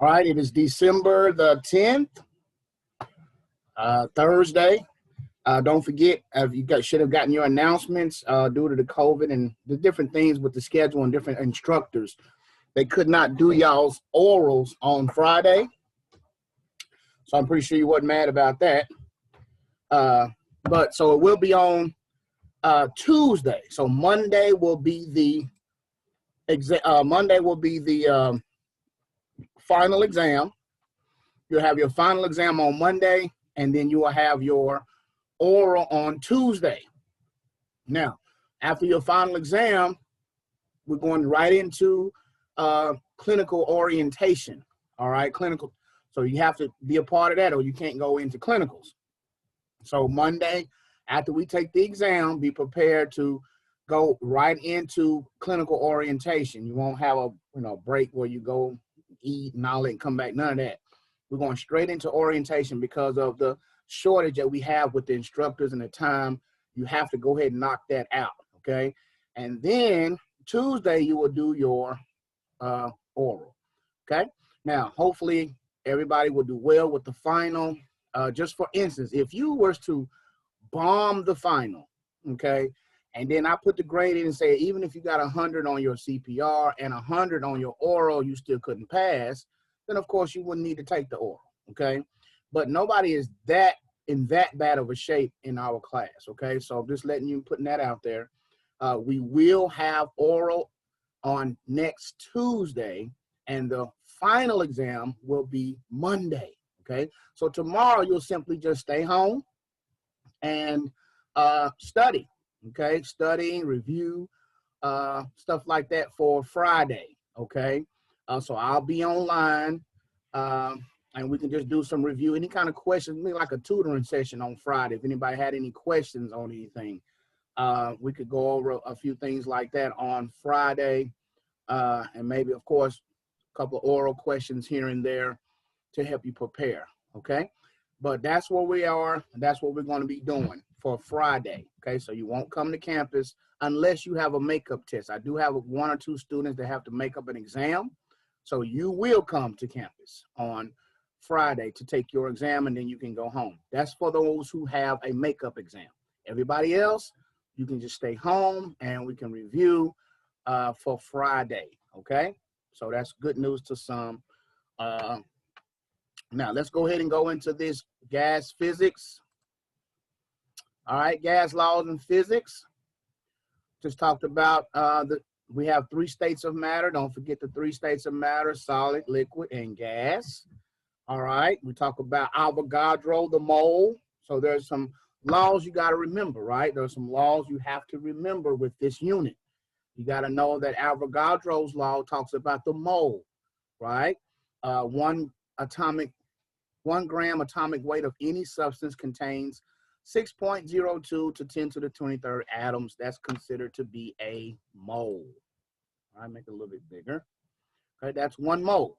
All right, it is December the 10th, Thursday. Don't forget, should have gotten your announcements due to the COVID and the different things with the schedule and different instructors. They could not do y'all's orals on Friday, so I'm pretty sure you wasn't mad about that. But so it will be on Tuesday. So Monday will be the final exam. You'll have your final exam on Monday, and then you will have your oral on Tuesday. Now, after your final exam, we're going right into clinical orientation. All right, clinical. So you have to be a part of that, or you can't go into clinicals. So Monday, after we take the exam, be prepared to go right into clinical orientation. You won't have a break where you go eat and all that and come back. None of that. We're going straight into orientation because of the shortage that we have with the instructors and the time. You have to go ahead and knock that out, okay? And then Tuesday you will do your oral, okay? Now, hopefully everybody will do well with the final. Just for instance, if you were to bomb the final, okay, and then I put the grade in and say, even if you got 100 on your CPR and 100 on your oral, you still couldn't pass, then of course you wouldn't need to take the oral, okay? But nobody is in that bad of a shape in our class, okay? So I'm just letting you, putting that out there. We will have oral on next Tuesday, and the final exam will be Monday, okay? So tomorrow you'll simply just stay home and study, okay? Study, review, stuff like that for Friday, okay? So I'll be online, and we can just do some review, any kind of questions, maybe like a tutoring session on Friday. If anybody had any questions on anything, we could go over a few things like that on Friday, and maybe, of course, a couple of oral questions here and there to help you prepare, okay? But that's where we are, and that's what we're going to be doing for Friday, okay? So you won't come to campus unless you have a makeup test. I do have 1 or 2 students that have to make up an exam, so you will come to campus on Friday to take your exam, and then you can go home. That's for those who have a makeup exam. Everybody else, you can just stay home, and we can review for Friday, okay? So that's good news to some. Now, let's go ahead and go into this gas physics. All right, gas laws and physics. Just talked about we have 3 states of matter. Don't forget the 3 states of matter: solid, liquid, and gas. All right, we talk about Avogadro, the mole. So there's some laws you got to remember, right? There's some laws you have to remember with this unit. You got to know that Avogadro's law talks about the mole, right? 1 gram atomic weight of any substance contains 6.02 to 10 to the 23rd atoms. That's considered to be a mole. All right, make it a little bit bigger. Okay, that's 1 mole.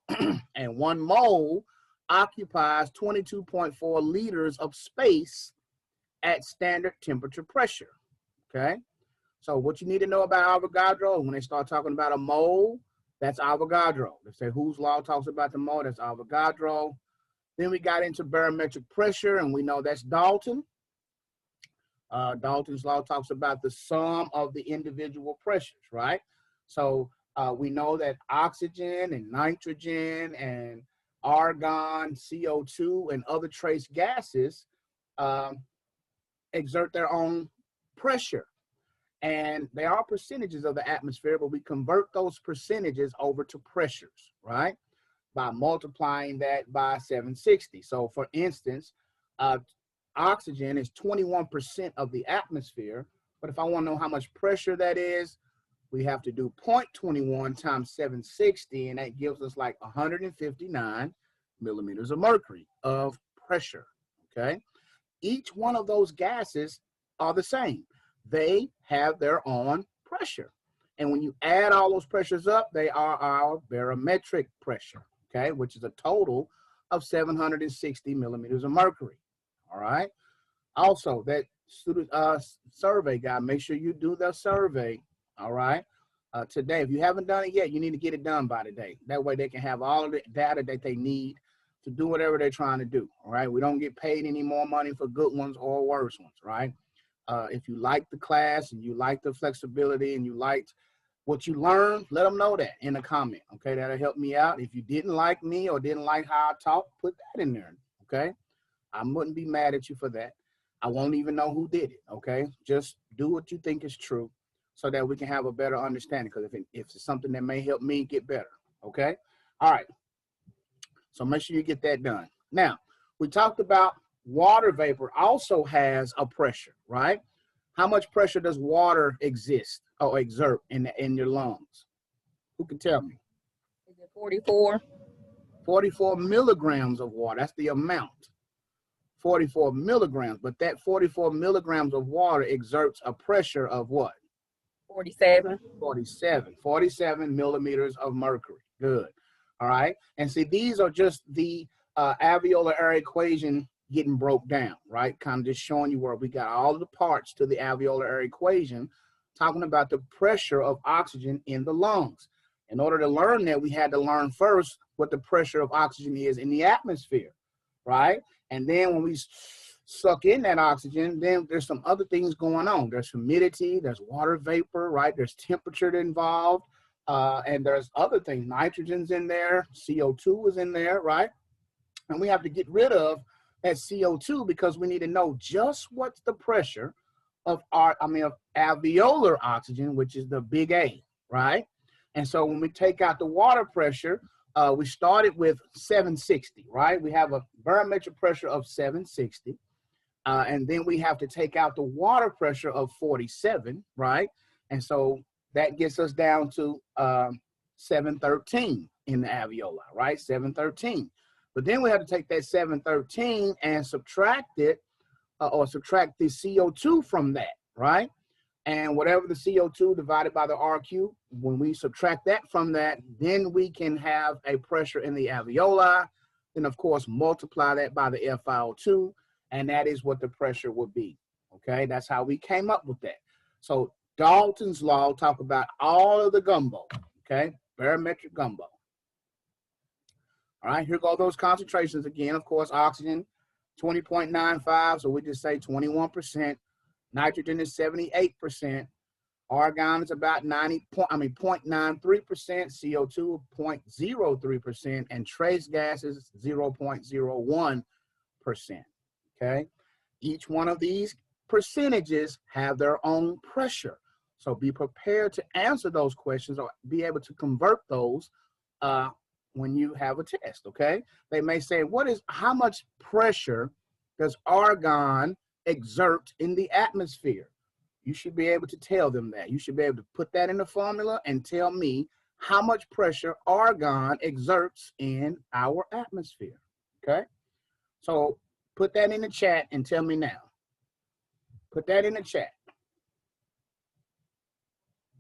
And 1 mole occupies 22.4 liters of space at standard temperature pressure, okay? So what you need to know about Avogadro, when they start talking about a mole, that's Avogadro. They say whose law talks about the mole, that's Avogadro. Then we got into barometric pressure, and we know that's Dalton. Dalton's law talks about the sum of the individual pressures, right? So we know that oxygen and nitrogen and argon, CO2, and other trace gases exert their own pressure. And they are percentages of the atmosphere, but we convert those percentages over to pressures, right? By multiplying that by 760. So for instance, oxygen is 21% of the atmosphere, but if I want to know how much pressure that is, we have to do 0.21 times 760, and that gives us like 159 millimeters of mercury of pressure, okay? Each one of those gases are the same. They have their own pressure. And when you add all those pressures up, they are our barometric pressure, okay, which is a total of 760 millimeters of mercury, all right? Also, that student survey guy, make sure you do the survey, all right? today. If you haven't done it yet, you need to get it done by today. That way they can have all of the data that they need to do whatever they're trying to do, all right? We don't get paid any more money for good ones or worse ones, right? If you like the class and you like the flexibility and you liked what you learned, let them know that in a comment, okay? That'll help me out. If you didn't like me or didn't like how I talk, put that in there, okay? I wouldn't be mad at you for that. I won't even know who did it, okay? Just do what you think is true so that we can have a better understanding, because if it's something that may help me get better, okay? All right, so make sure you get that done. Now, we talked about water vapor also has a pressure, right? How much pressure does water exist or exert in your lungs? Who can tell me? Is it 44? 44 milligrams of water, that's the amount. 44 milligrams, but that 44 milligrams of water exerts a pressure of what? 47. 47 millimeters of mercury. Good. All right. And see, these are just the alveolar air equation getting broke down, right? Kind of just showing you where we got all of the parts to the alveolar air equation, talking about the pressure of oxygen in the lungs. In order to learn that, we had to learn first what the pressure of oxygen is in the atmosphere, right? And then when we suck in that oxygen, then there's some other things going on. There's humidity, there's water vapor, right? There's temperature involved, and there's other things. Nitrogen's in there, CO2 is in there, right? And we have to get rid of that CO2 because we need to know just what's the pressure of of alveolar oxygen, which is the big A, right? And so when we take out the water pressure, we started with 760, right? We have a barometric pressure of 760. And then we have to take out the water pressure of 47, right? And so that gets us down to 713 in the alveoli, right? 713. But then we have to take that 713 and subtract it, or subtract the CO2 from that, right? And whatever the CO2 divided by the RQ, when we subtract that from that, then we can have a pressure in the alveoli. Then, of course, multiply that by the FiO2, and that is what the pressure would be, okay? That's how we came up with that. So Dalton's law talk about all of the gumbo, okay? Barometric gumbo. All right, here go those concentrations again. Of course, oxygen, 20.95, so we just say 21%. Nitrogen is 78%. Argon is about 0.93%. CO2 0.03%, and trace gases 0.01%. Okay, each one of these percentages have their own pressure. So be prepared to answer those questions or be able to convert those when you have a test. Okay, they may say, how much pressure does argon exert in the atmosphere? You should be able to tell them that. You should be able to put that in the formula and tell me how much pressure argon exerts in our atmosphere. Okay, so put that in the chat and tell me now. Put that in the chat.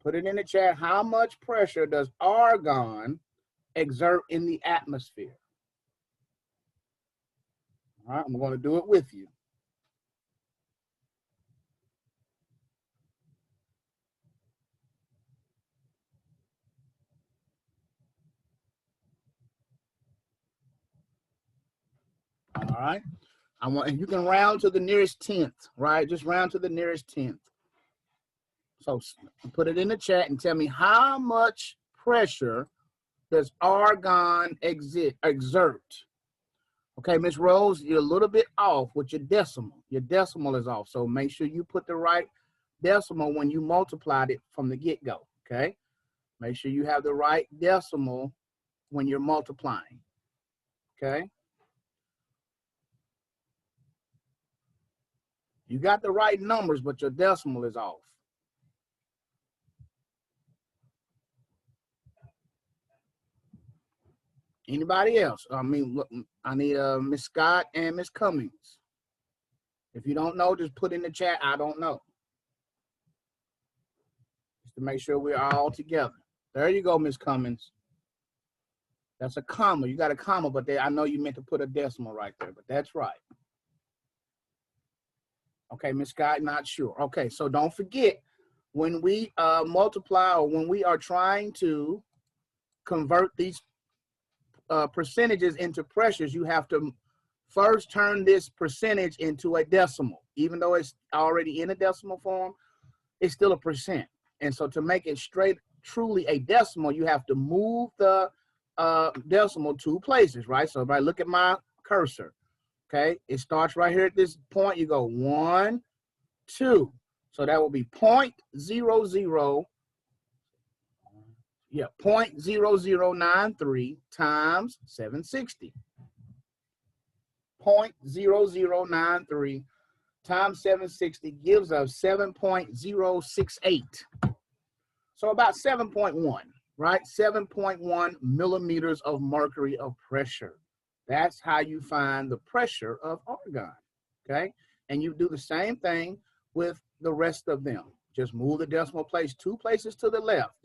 Put it in the chat. How much pressure does argon exert in the atmosphere? All right, I'm going to do it with you. All right. And you can round to the nearest 10th, right? Just round to the nearest 10th. So put it in the chat and tell me how much pressure does argon exert? Okay, Miss Rose, you're a little bit off with your decimal. Your decimal is off. So make sure you put the right decimal when you multiplied it from the get-go, okay? Make sure you have the right decimal when you're multiplying, okay? You got the right numbers, but your decimal is off. Anybody else? I mean, look, I need Miss Scott and Miss Cummings. If you don't know, just put in the chat, I don't know. Just to make sure we're all together. There you go, Miss Cummings. That's a comma. You got a comma, but I know you meant to put a decimal right there, but that's right. Okay, Miss Scott, not sure. Okay, so don't forget, when we multiply, or when we are trying to convert these percentages into pressures, you have to first turn this percentage into a decimal. Even though it's already in a decimal form, it's still a percent. And so to make it truly a decimal, you have to move the decimal 2 places, right? So if I look at my cursor, okay, it starts right here at this point. You go 1, 2. So that will be 0.00, yeah, 0.0093 times 760. 0.0093 times 760 gives us 7.068. So about 7.1, right? 7.1 millimeters of mercury of pressure. That's how you find the pressure of argon, okay? And you do the same thing with the rest of them. Just move the decimal place 2 places to the left.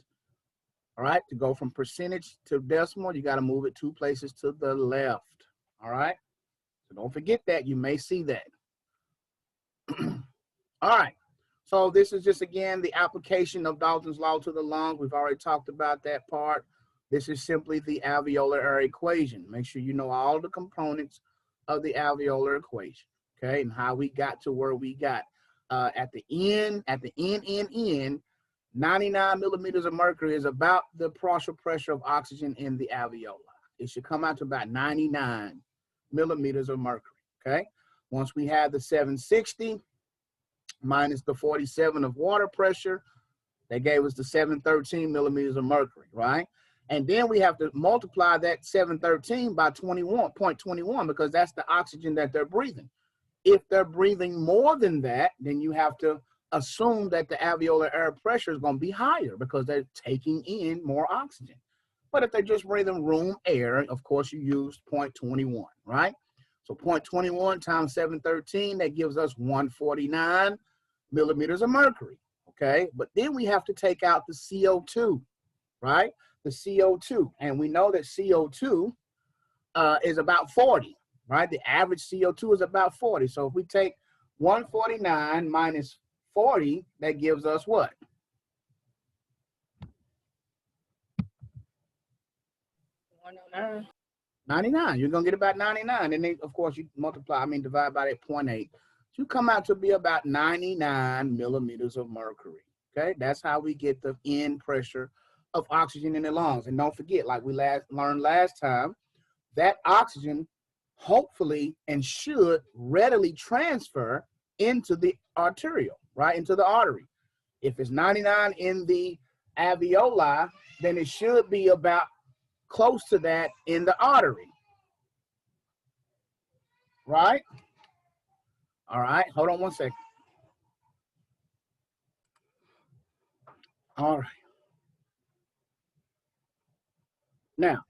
All right, to go from percentage to decimal, you got to move it 2 places to the left. All right, so don't forget that. You may see that. All right, so this is just, again, the application of Dalton's law to the lungs. We've already talked about that part. This is simply the alveolar air equation. Make sure you know all the components of the alveolar equation, okay, and how we got to where we got. At the end, 99 millimeters of mercury is about the partial pressure of oxygen in the alveoli. It should come out to about 99 millimeters of mercury, okay? Once we have the 760 minus the 47 of water pressure, that gave us the 713 millimeters of mercury, right? And then we have to multiply that 713 by 21.21 because that's the oxygen that they're breathing. If they're breathing more than that, then you have to assume that the alveolar air pressure is going to be higher because they're taking in more oxygen. But if they're just breathing room air, of course, you use 0.21, right? So 0.21 times 713, that gives us 149 millimeters of mercury, okay? But then we have to take out the CO2, right? The CO2, and we know that CO2 is about 40, right? The average CO2 is about 40. So if we take 149 minus 40, that gives us what? 109. 99. You're going to get about 99. And then, of course, you divide by that 0.8. So you come out to be about 99 millimeters of mercury, okay? That's how we get the end pressure of oxygen in the lungs. And don't forget, like we learned last time, that oxygen hopefully and should readily transfer into the arterial, right, into the artery. If it's 99 in the alveoli, then it should be about close to that in the artery, right? All right, hold on one second. All right. Now,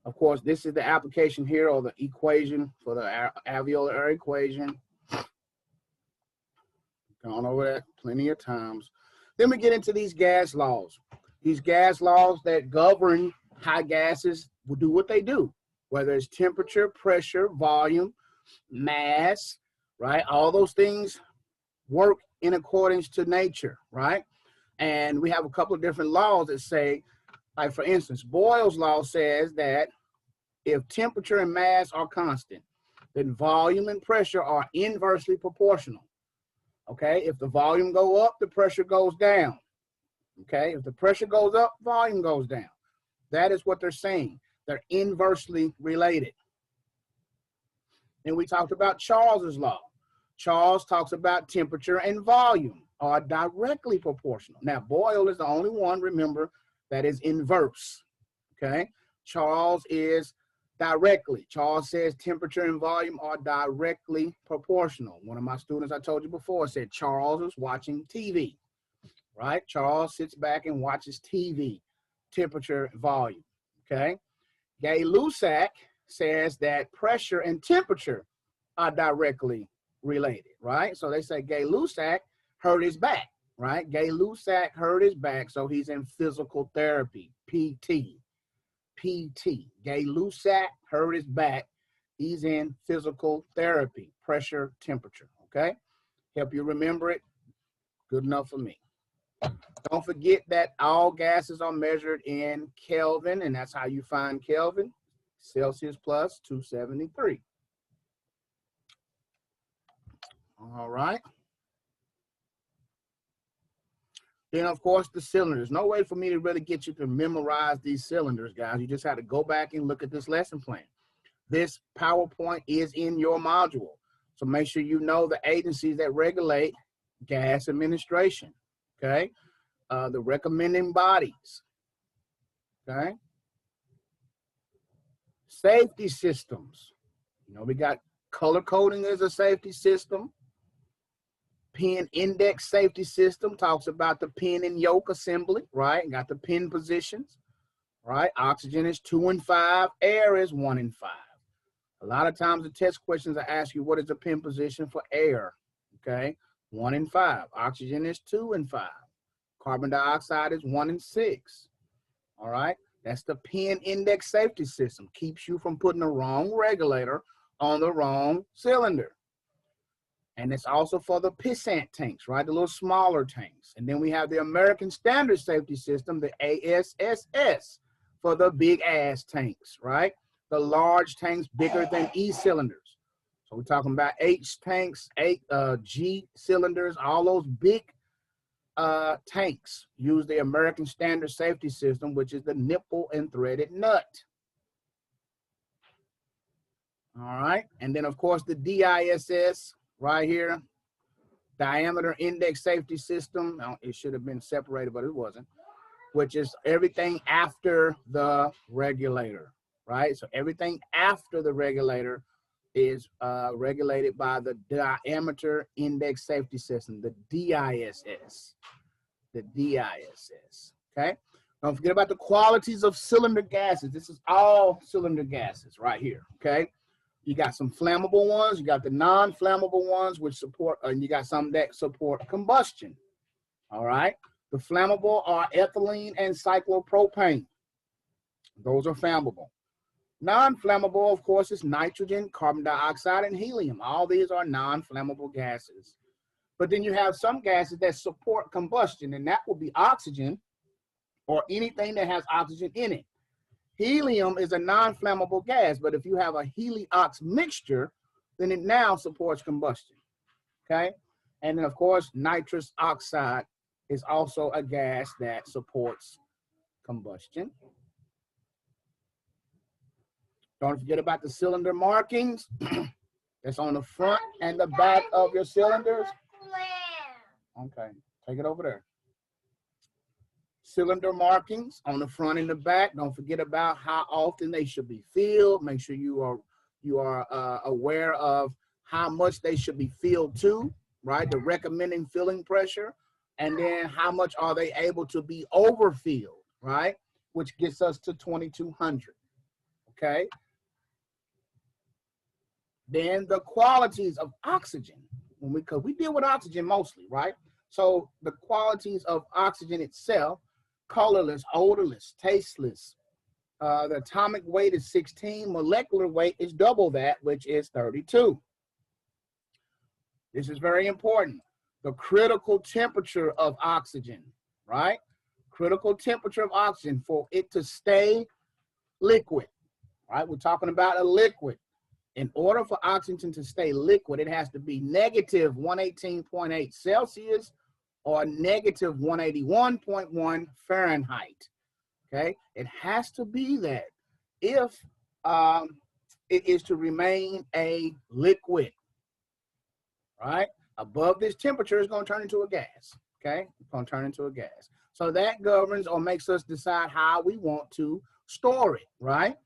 of course, this is the application here, or the equation for the alveolar air equation. Gone over that plenty of times. Then we get into these gas laws. These gas laws that govern how gases will do what they do, whether it's temperature, pressure, volume, mass, right? All those things work in accordance to nature, right? And we have a couple of different laws that say, like for instance, Boyle's law says that if temperature and mass are constant, then volume and pressure are inversely proportional. Okay, if the volume goes up, the pressure goes down. Okay, if the pressure goes up, volume goes down. That is what they're saying. They're inversely related. And we talked about Charles's law. Charles talks about temperature and volume are directly proportional. Now, Boyle is the only one, remember, that is inverse. Okay, Charles is directly. Charles says temperature and volume are directly proportional. One of my students I told you before said Charles is watching TV, right? Charles sits back and watches TV, temperature, volume, okay? Gay-Lussac says that pressure and temperature are directly related, right? So they say Gay-Lussac hurt his back, right? Gay-Lussac hurt his back, so he's in physical therapy, PT. Gay-Lussac hurt his back. He's in physical therapy, pressure, temperature, okay? Help you remember it. Good enough for me. Don't forget that all gases are measured in Kelvin, and that's how you find Kelvin, Celsius plus 273. All right. Then, of course, the cylinders. No way for me to really get you to memorize these cylinders, guys. You just have to go back and look at this lesson plan. This PowerPoint is in your module. So make sure you know the agencies that regulate gas administration, okay? The recommending bodies, okay? Safety systems. You know, we got color coding as a safety system. Pin index safety system talks about the pin and yoke assembly, right? Got the pin positions, right? Oxygen is 2 and 5, air is 1 and 5. A lot of times the test questions will ask you what is the pin position for air, okay? 1 and 5. Oxygen is 2 and 5. Carbon dioxide is 1 and 6, all right? That's the pin index safety system. Keeps you from putting the wrong regulator on the wrong cylinder. And it's also for the pissant tanks, right? The little smaller tanks. And then we have the American Standard Safety System, the ASSS, for the big ass tanks, right? The large tanks bigger than E cylinders. So we're talking about H tanks, G cylinders, all those big tanks use the American Standard Safety System, which is the nipple and threaded nut. All right. And then, of course, the DISS, right here, diameter index safety system. Now, it should have been separated, but it wasn't, which is everything after the regulator, right? So everything after the regulator is regulated by the diameter index safety system, the DISS, okay? Don't forget about the qualities of cylinder gases. This is all cylinder gases right here, okay? You got some flammable ones, you got the non-flammable ones, which support, and you got some that support combustion, all right? The flammable are ethylene and cyclopropane. Those are flammable. Non-flammable, of course, is nitrogen, carbon dioxide, and helium. All these are non-flammable gases. But then you have some gases that support combustion, and that will be oxygen or anything that has oxygen in it. Helium is a non-flammable gas, but if you have a heliox mixture, then it now supports combustion, okay? And then, of course, nitrous oxide is also a gas that supports combustion. Don't forget about the cylinder markings. That's on the front and the back of your cylinders. Okay, take it over there. Cylinder markings on the front and the back. Don't forget about how often they should be filled. Make sure you are aware of how much they should be filled to, right? The recommending filling pressure, and then how much are they able to be overfilled, right? Which gets us to 2200, okay? Then the qualities of oxygen, because we deal with oxygen mostly, right? So the qualities of oxygen itself: colorless, odorless, tasteless. The atomic weight is 16. Molecular weight is double that, which is 32. This is very important. The critical temperature of oxygen, right? Critical temperature of oxygen for it to stay liquid, right? We're talking about a liquid. In order for oxygen to stay liquid, it has to be negative 118.8 Celsius or negative 181.1 Fahrenheit, okay? It has to be that if it is to remain a liquid, right? Above this temperature, it's going to turn into a gas, okay? It's going to turn into a gas. So that governs or makes us decide how we want to store it, right?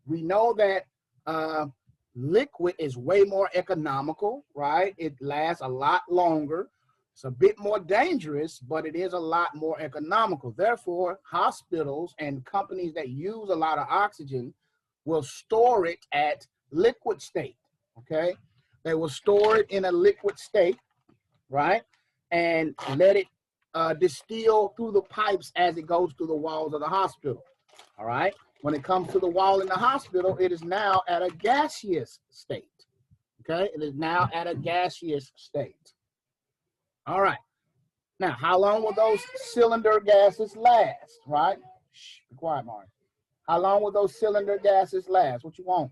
We know that liquid is way more economical, right? It lasts a lot longer. It's a bit more dangerous, but it is a lot more economical. Therefore, hospitals and companies that use a lot of oxygen will store it at liquid state, okay? They will store it in a liquid state, right? And let it distill through the pipes as it goes through the walls of the hospital, all right? When it comes to the wall in the hospital, it is now at a gaseous state, okay? It is now at a gaseous state. All right. Now, how long will those cylinder gases last, right? Shh, be quiet, Marty. How long will those cylinder gases last? What you want?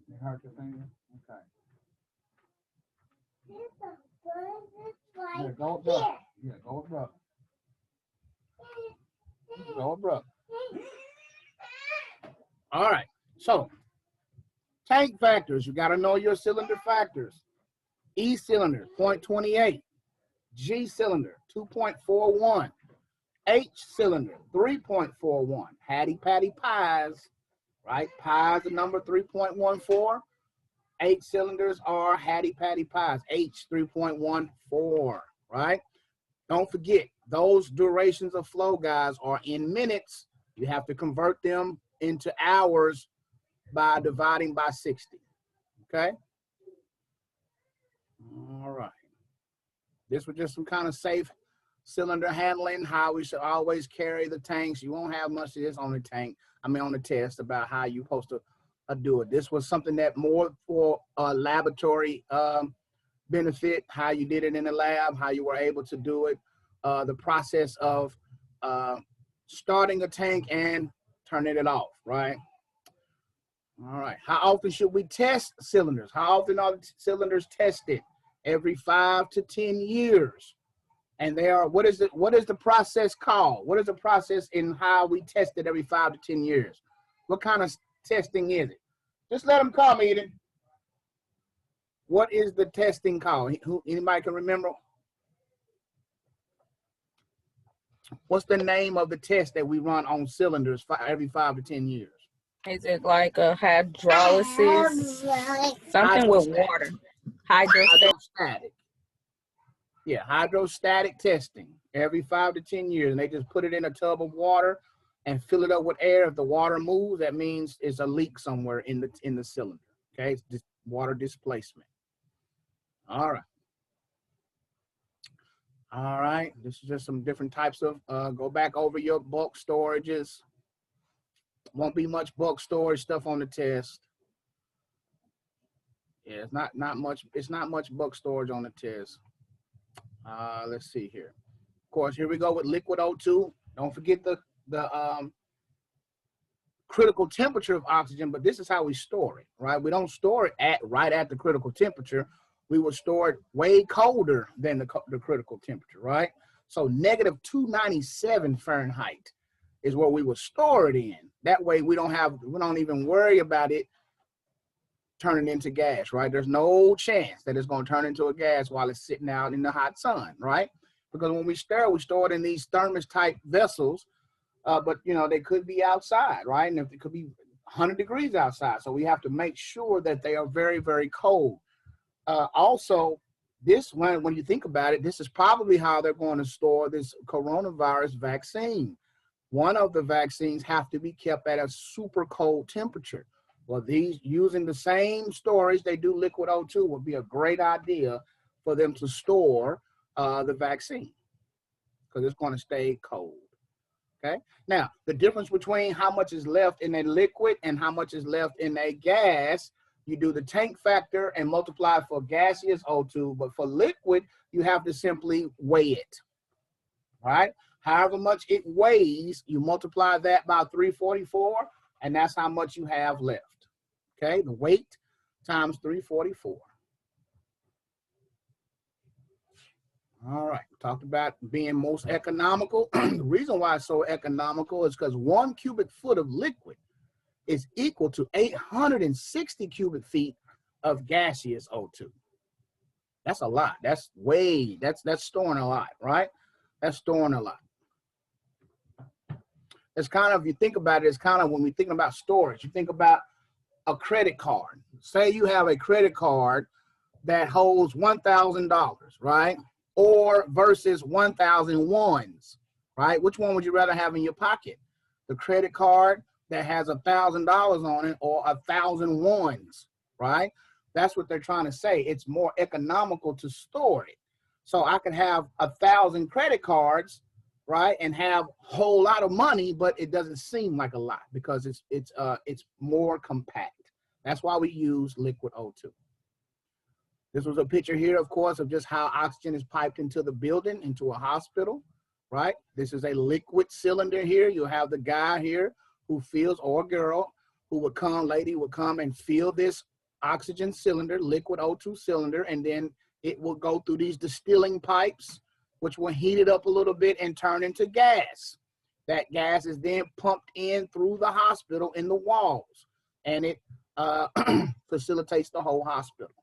You hurt your finger? Okay. Yeah, go up, brother. Yeah, go up, brother. Go up, brother. All right. So, tank factors. You got to know your cylinder factors. E cylinder, 0.28. G cylinder, 2.41. H cylinder, 3.41. Hattie Patty pies, right? Pies, the number 3.14. 8 cylinders are Hattie Patty pies. H, 3.14, right? Don't forget, those durations of flow, guys, are in minutes. You have to convert them into hours by dividing by 60, okay? All right. This was just some kind of safe cylinder handling, how we should always carry the tanks. You won't have much of this on the tank, on the test about how you're supposed to do it. This was something that more for laboratory benefit, how you did it in the lab, how you were able to do it, the process of starting a tank and turning it off, right? All right. How often should we test cylinders? How often are the cylinders tested? Every 5 to 10 years. And they are, what is the process called? What is the process in how we test it every 5 to 10 years? What kind of testing is it? Just let them come, Eden. What is the testing called? Anybody can remember? What's the name of the test that we run on cylinders every 5 to 10 years? Is it like a hydrolysis? Something with water. Hydrostatic. Yeah, hydrostatic testing every 5 to 10 years. And they just put it in a tub of water and fill it up with air. If the water moves, that means it's a leak somewhere in the cylinder. Okay, it's just water displacement. All right. All right, this is just some different types of, go back over your bulk storages. Won't be much bulk storage stuff on the test. Yeah, it's not much bulk storage on the test. Let's see here. Of course, here we go with liquid O2. Don't forget the critical temperature of oxygen, but this is how we store it, right? We don't store it right at the critical temperature. We will store it way colder than the critical temperature, right? So -297 Fahrenheit is where we will store it in. That way we don't even worry about it turning into gas, right? There's no chance that it's going to turn into a gas while it's sitting out in the hot sun, right? Because when we store it in these thermos type vessels, but they could be outside, right? And if it could be 100 degrees outside. So we have to make sure that they are very, very cold. Also, this one, when you think about it, this is probably how they're going to store this coronavirus vaccine. One of the vaccines have to be kept at a super cold temperature. Well, these, using the same storage they do liquid O2, would be a great idea for them to store the vaccine because it's going to stay cold. Okay. Now, the difference between how much is left in a liquid and how much is left in a gas, you do the tank factor and multiply for gaseous O2, but for liquid, you have to simply weigh it, right? However much it weighs, you multiply that by 344, and that's how much you have left, okay? The weight times 344. All right, we talked about being most economical. The reason why it's so economical is because 1 cubic foot of liquid is equal to 860 cubic feet of gaseous O2. That's a lot. That's storing a lot, right? That's storing a lot. It's kind of, if you think about it, it's kind of when we think about storage, you think about a credit card. Say you have a credit card that holds $1,000, right? Or versus 1,000 ones, right? Which one would you rather have in your pocket? The credit card that has $1,000 on it or 1,000 ones, right? That's what they're trying to say. It's more economical to store it. So I could have 1,000 credit cards, right, and have a whole lot of money, but it doesn't seem like a lot because it's more compact. That's why we use liquid O2. This was a picture here, of course, of just how oxygen is piped into the building, into a hospital, right? This is a liquid cylinder here. You'll have the guy here who fills, or girl who would come, lady would come and fill this oxygen cylinder, liquid O2 cylinder, and then it will go through these distilling pipes, which will heat it up a little bit and turn into gas. That gas is then pumped in through the hospital in the walls, and it facilitates the whole hospital.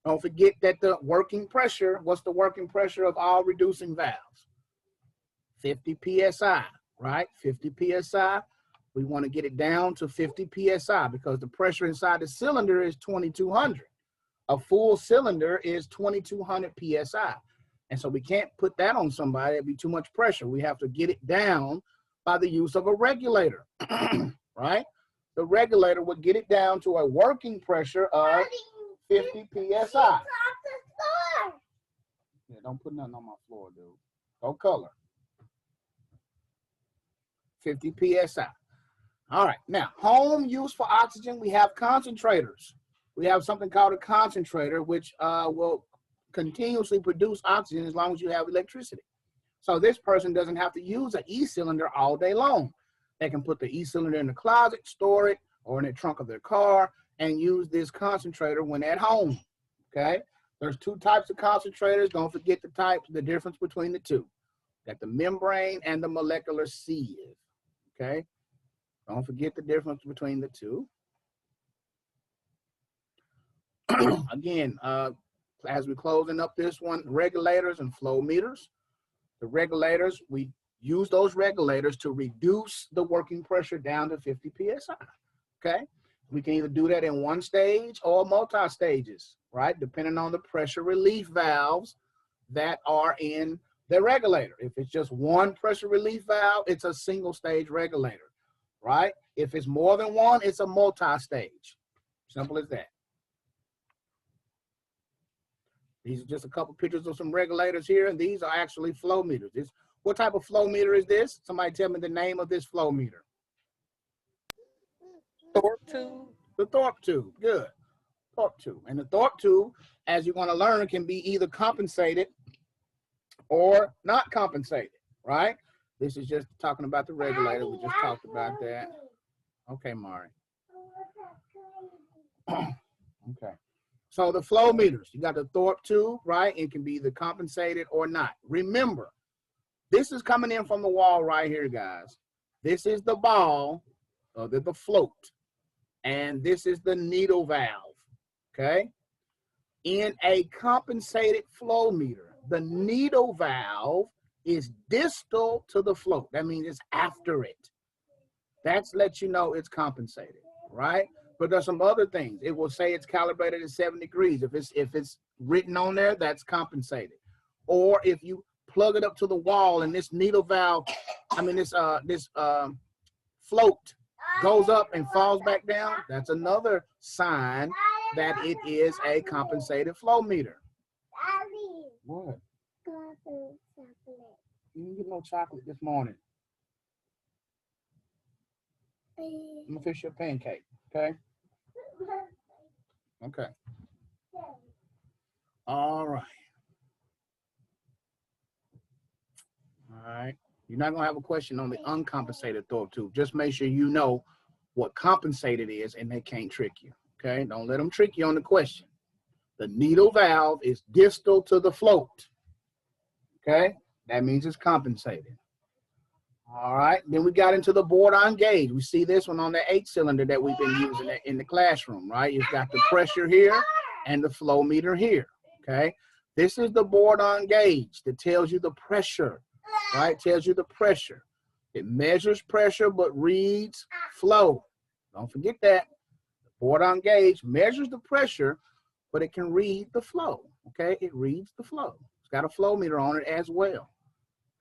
Don't forget that the working pressure, what's the working pressure of all reducing valves? 50 PSI, right? 50 PSI. We want to get it down to 50 PSI because the pressure inside the cylinder is 2200. A full cylinder is 2200 PSI. And so we can't put that on somebody. It'd be too much pressure. We have to get it down by the use of a regulator, right? The regulator would get it down to a working pressure of 50 PSI. Yeah, don't put nothing on my floor, dude. Go color. 50 PSI. All right, now home use for oxygen, we have concentrators. We have something called a concentrator, which will continuously produce oxygen as long as you have electricity. So this person doesn't have to use an E-cylinder all day long. They can put the E-cylinder in the closet, store it, or in the trunk of their car, and use this concentrator when at home, okay? There's two types of concentrators. Don't forget the types, the difference between the two. Got the membrane and the molecular sieve, okay? Don't forget the difference between the two. Again, as we're closing up this one, regulators and flow meters. The regulators, we use those regulators to reduce the working pressure down to 50 PSI, okay? We can either do that in one stage or multi-stages, right? Depending on the pressure relief valves that are in the regulator. If it's just one pressure relief valve, it's a single stage regulator, right? If it's more than one, it's a multi-stage. Simple as that. These are just a couple pictures of some regulators here, and these are actually flow meters. What type of flow meter is this? Somebody tell me the name of this flow meter. Thorpe tube. The Thorpe tube, good. Thorpe tube. And the Thorpe tube, as you're going to learn, can be either compensated or not compensated, right? This is just talking about the regulator. We just talked about that. Okay, Mari. Okay. So the flow meters, you got the Thorpe tube, right? It can be either compensated or not. Remember, this is coming in from the wall right here, guys. This is the ball, or the float. And this is the needle valve, okay? In a compensated flow meter, the needle valve is distal to the float. That means it's after it. That's let you know it's compensated, right? But there's some other things. It will say it's calibrated at 7 degrees. If it's written on there, that's compensated. Or if you plug it up to the wall and this needle valve, this float goes up and falls back down, that's another sign that it is a compensated flow meter. What? You didn't get no chocolate this morning. I'm gonna fix your pancake, okay? Okay. All right. All right. You're not gonna have a question on the uncompensated Thorpe tube. Just make sure you know what compensated is and they can't trick you, okay? Don't let them trick you on the question. The needle valve is distal to the float, okay? That means it's compensated. All right, then we got into the board-on gauge. We see this one on the 8-cylinder that we've been using in the classroom, right? You've got the pressure here and the flow meter here, okay? This is the board-on gauge that tells you the pressure, right? Tells you the pressure. It measures pressure but reads flow. Don't forget that. The board-on gauge measures the pressure, but it can read the flow, okay? It reads the flow. It's got a flow meter on it as well,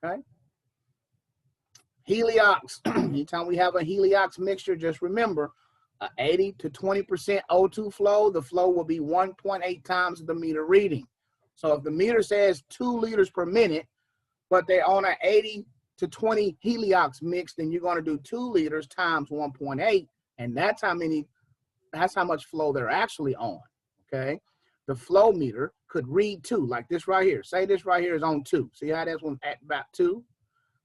okay? Heliox. Anytime we have a heliox mixture, just remember, 80 to 20% O2 flow, the flow will be 1.8 times the meter reading. So if the meter says 2 liters per minute, but they're on an 80 to 20 heliox mix, then you're going to do 2 liters times 1.8, and that's how many that's how much flow they're actually on, okay? The flow meter could read 2, like this right here. Say this right here is on 2. See how that's one at about 2?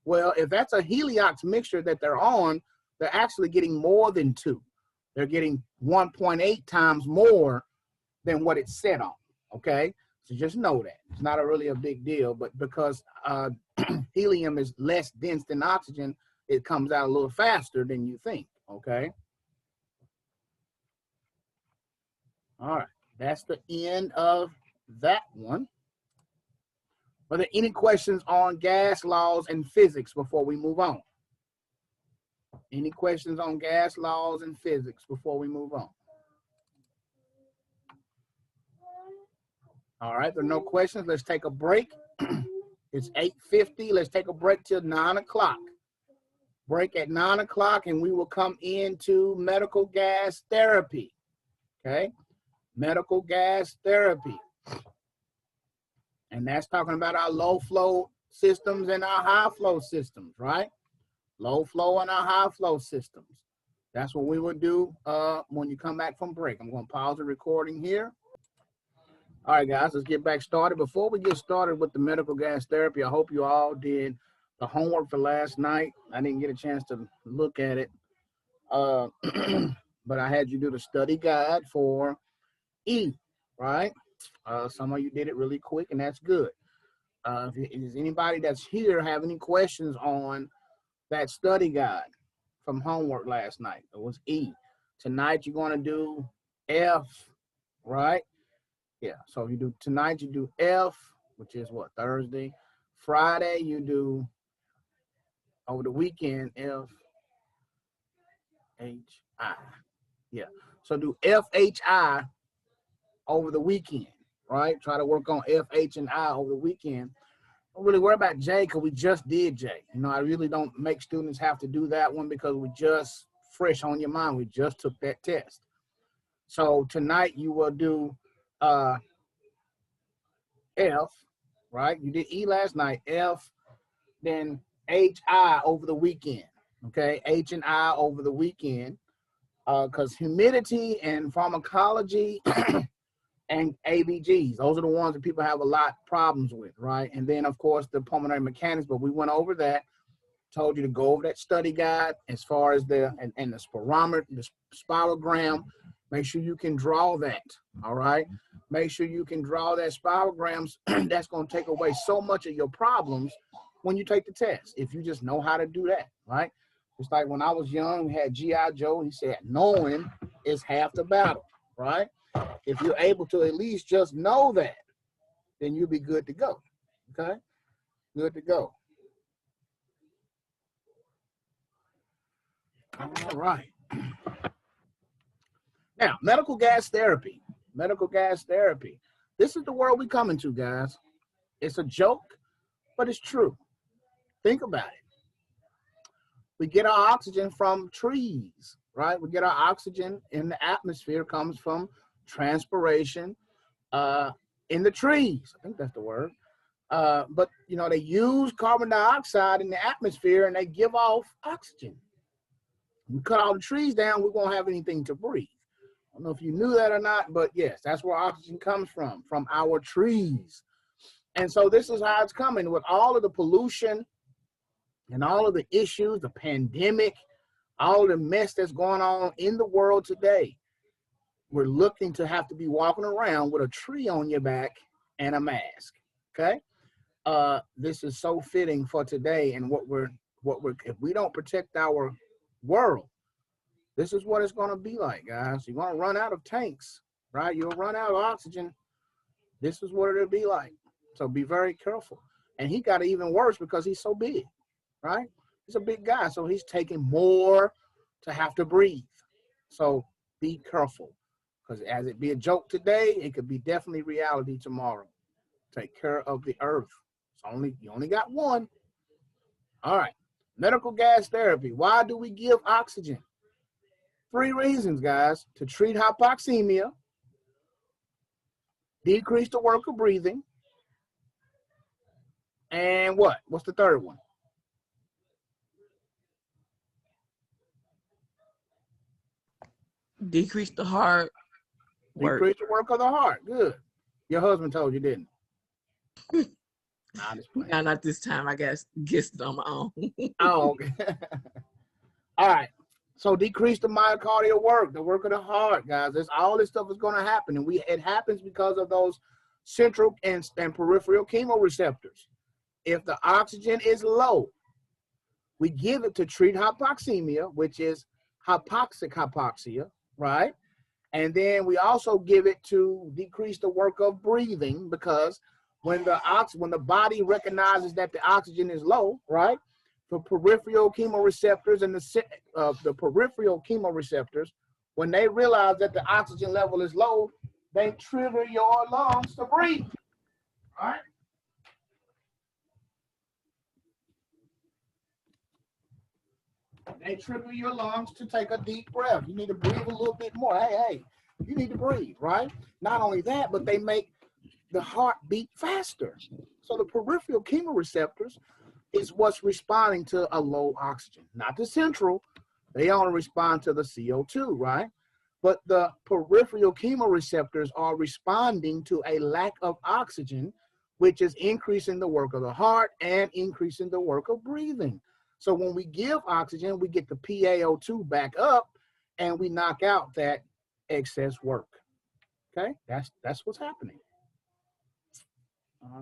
Well, if that's a heliox mixture that they're on, they're actually getting more than 2. They're getting 1.8 times more than what it's set on, okay? So just know that. It's not really a big deal, but because helium is less dense than oxygen, it comes out a little faster than you think, okay? All right, that's the end of that one. Are there any questions on gas laws and physics before we move on? Any questions on gas laws and physics before we move on? All right, there are no questions. Let's take a break. It's 8:50. Let's take a break till 9 o'clock. Break at 9 o'clock, and we will come into medical gas therapy. Okay, medical gas therapy. And that's talking about our low flow systems and our high flow systems, right? Low flow and our high flow systems. That's what we will do when you come back from break. I'm going to pause the recording here. All right, guys, let's get back started. Before we get started with the medical gas therapy, I hope you all did the homework for last night. I didn't get a chance to look at it, but I had you do the study guide for E, right? Some of you did it really quick, and that's good. Is anybody that's here have any questions on that study guide from homework last night? It was E. Tonight you're going to do F, right? Yeah, so you do tonight, you do F, which is what, Thursday. Friday, you do, over the weekend, F, H, I. Yeah, so do F, H, I over the weekend, right? Try to work on F, H, and I over the weekend. Don't really worry about J because we just did J. You know, I really don't make students have to do that one because we just fresh on your mind. We just took that test. So tonight you will do F, right? You did E last night, F, then H, I over the weekend, okay? H and I over the weekend because humidity and pharmacology and ABGs, those are the ones that people have a lot of problems with, right? And then, of course, the pulmonary mechanics, but we went over that, told you to go over that study guide as far as the spirometer, the spirogram. Make sure you can draw that, all right? Make sure you can draw that spirograms. That's going to take away so much of your problems when you take the test, if you just know how to do that, right? It's like when I was young, we had G.I. Joe. He said, knowing is half the battle, right? If you're able to at least just know that, then you'll be good to go, okay? Good to go. All right. Now, medical gas therapy. Medical gas therapy. This is the world we come into, guys. It's a joke, but it's true. Think about it. We get our oxygen from trees, right? We get our oxygen in the atmosphere comes from transpiration in the trees. I think that's the word. But, you know, they use carbon dioxide in the atmosphere and they give off oxygen. We cut all the trees down, we won't have anything to breathe. I don't know if you knew that or not, but yes, that's where oxygen comes from our trees. And so this is how it's coming with all of the pollution and all of the issues, the pandemic, all of the mess that's going on in the world today. We're looking to have to be walking around with a tree on your back and a mask, okay? This is so fitting for today and what we're, if we don't protect our world, this is what it's going to be like, guys. You're going to run out of tanks, right? You'll run out of oxygen. This is what it'll be like. So be very careful. And he got it even worse because he's so big, right? He's a big guy, so he's taking more to have to breathe. So be careful, because as it be a joke today, it could be definitely reality tomorrow. Take care of the earth. You only got one. All right. Medical gas therapy. Why do we give oxygen? 3 reasons, guys: to treat hypoxemia, decrease the work of breathing, and what? What's the third one? Decrease the heart work. Decrease the work of the heart. Good. Your husband told you, didn't he? Nah, just playing. No, not this time. I guess it on my own. Oh, okay. All right. So decrease the myocardial work, the work of the heart, guys. All this stuff is going to happen, and it happens because of those central and peripheral chemoreceptors. If the oxygen is low, we give it to treat hypoxemia, which is hypoxic hypoxia, right? And then we also give it to decrease the work of breathing, because when the body recognizes that the oxygen is low, right? The peripheral chemoreceptors and the peripheral chemoreceptors, when they realize that the oxygen level is low, they trigger your lungs to breathe, right? They trigger your lungs to take a deep breath. You need to breathe a little bit more. Hey, you need to breathe, right? Not only that, but they make the heart beat faster. So the peripheral chemoreceptors is what's responding to a low oxygen, not the central. They only respond to the CO2, right? But the peripheral chemoreceptors are responding to a lack of oxygen, which is increasing the work of the heart and increasing the work of breathing. So when we give oxygen, we get the PaO2 back up and we knock out that excess work. Okay, that's what's happening.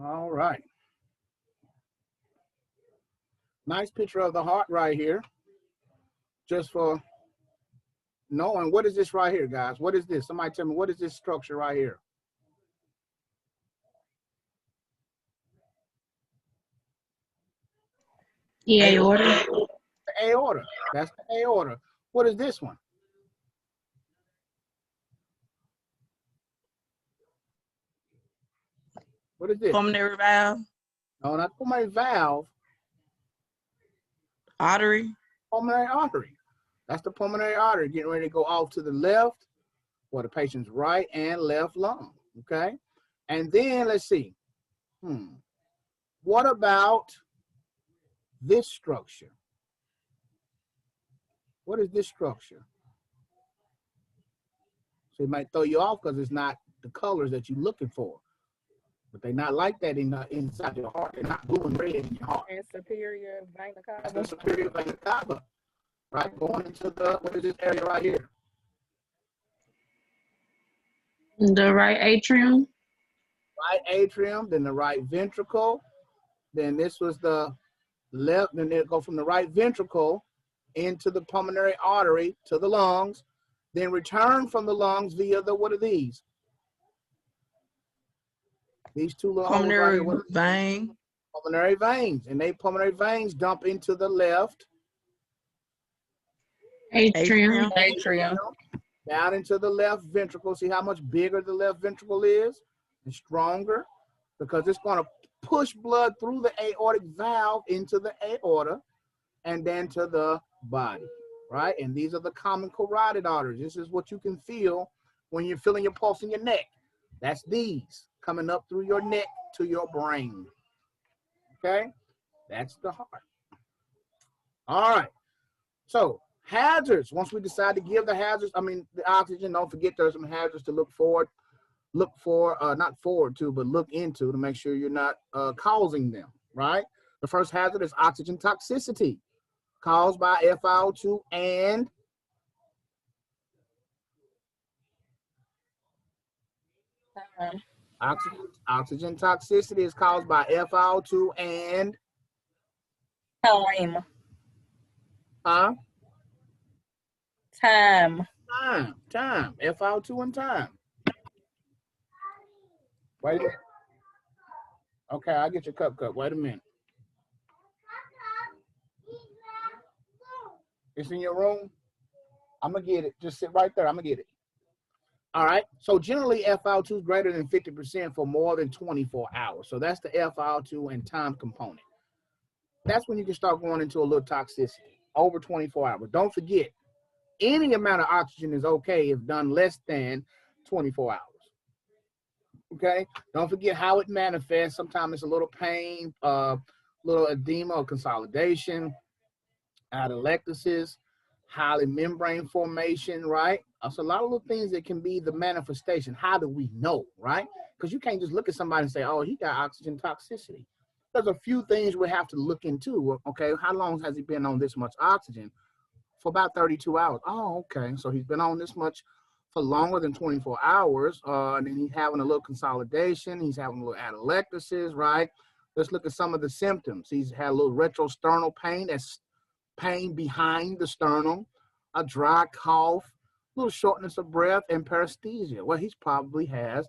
All right. Nice picture of the heart right here. Just for knowing, what is this right here, guys? What is this? Somebody tell me, what is this structure right here? The aorta. The aorta. That's the aorta. What is this one? What is this? Pulmonary valve. No, not pulmonary valve. Artery. Pulmonary artery. That's the pulmonary artery getting ready to go off to the left, or the patient's right and left lung. Okay. And then let's see. What about this structure? What is this structure? So it might throw you off because it's not the colors that you're looking for. But they're not like that inside your heart. They're not blue and red in your heart. And superior vena cava. That's the superior vena cava, right? Going into what is this area right here? The right atrium. Right atrium, then the right ventricle. Then this was the left, then it go from the right ventricle into the pulmonary artery to the lungs, then return from the lungs via what are these? These two little pulmonary vein. Pulmonary veins, and pulmonary veins dump into the left Atrium. Down into the left ventricle. See how much bigger the left ventricle is and stronger, because it's going to push blood through the aortic valve into the aorta and then to the body, right? And these are the common carotid arteries. This is what you can feel when you're feeling your pulse in your neck. That's these coming up through your neck to your brain. Okay, that's the heart. All right. So hazards. Once we decide to give the oxygen, don't forget there's some hazards to look into to make sure you're not causing them, right? The first hazard is oxygen toxicity caused by FiO2 and oxygen toxicity is caused by FiO2 and time. Huh? Time. Time. FiO2 and time. Wait a minute. Okay, I'll get your cup. Wait a minute. It's in your room? I'm going to get it. Just sit right there. I'm going to get it. All right. So generally, FiO2 is greater than 50% for more than 24 hours. So that's the FiO2 and time component. That's when you can start going into a little toxicity, over 24 hours. Don't forget, any amount of oxygen is okay if done less than 24 hours. Okay? Don't forget how it manifests. Sometimes it's a little pain, little edema or consolidation, atelectasis, highly membrane formation, right? So a lot of little things that can be the manifestation. How do we know, right? Because you can't just look at somebody and say, oh, he got oxygen toxicity. There's a few things we have to look into. Okay, how long has he been on this much oxygen? For about 32 hours. Oh, okay. So he's been on this much for longer than 24 hours. And then he's having a little consolidation. He's having a little atelectasis, right? Let's look at some of the symptoms. He's had a little retrosternal pain. That's pain behind the sternum, a dry cough, a little shortness of breath, and paresthesia. Well, he probably has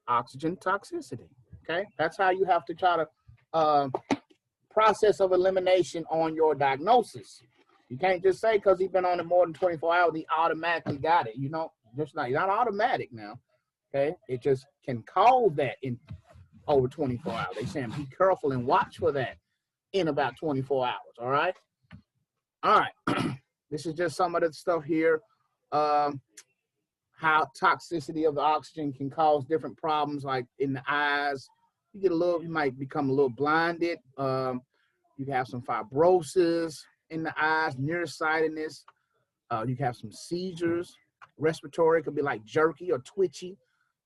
oxygen toxicity. Okay, that's how you have to try to process of elimination on your diagnosis. You can't just say because he's been on it more than 24 hours, he automatically got it. You know, just not, not automatic now. Okay, it just can cause that in over 24 hours. They saying be careful and watch for that in about 24 hours. All right. All right. This is just some of the stuff here. How toxicity of the oxygen can cause different problems, like in the eyes. You might become a little blinded. You can have some fibrosis in the eyes, nearsightedness. You can have some seizures. Respiratory could be like jerky or twitchy.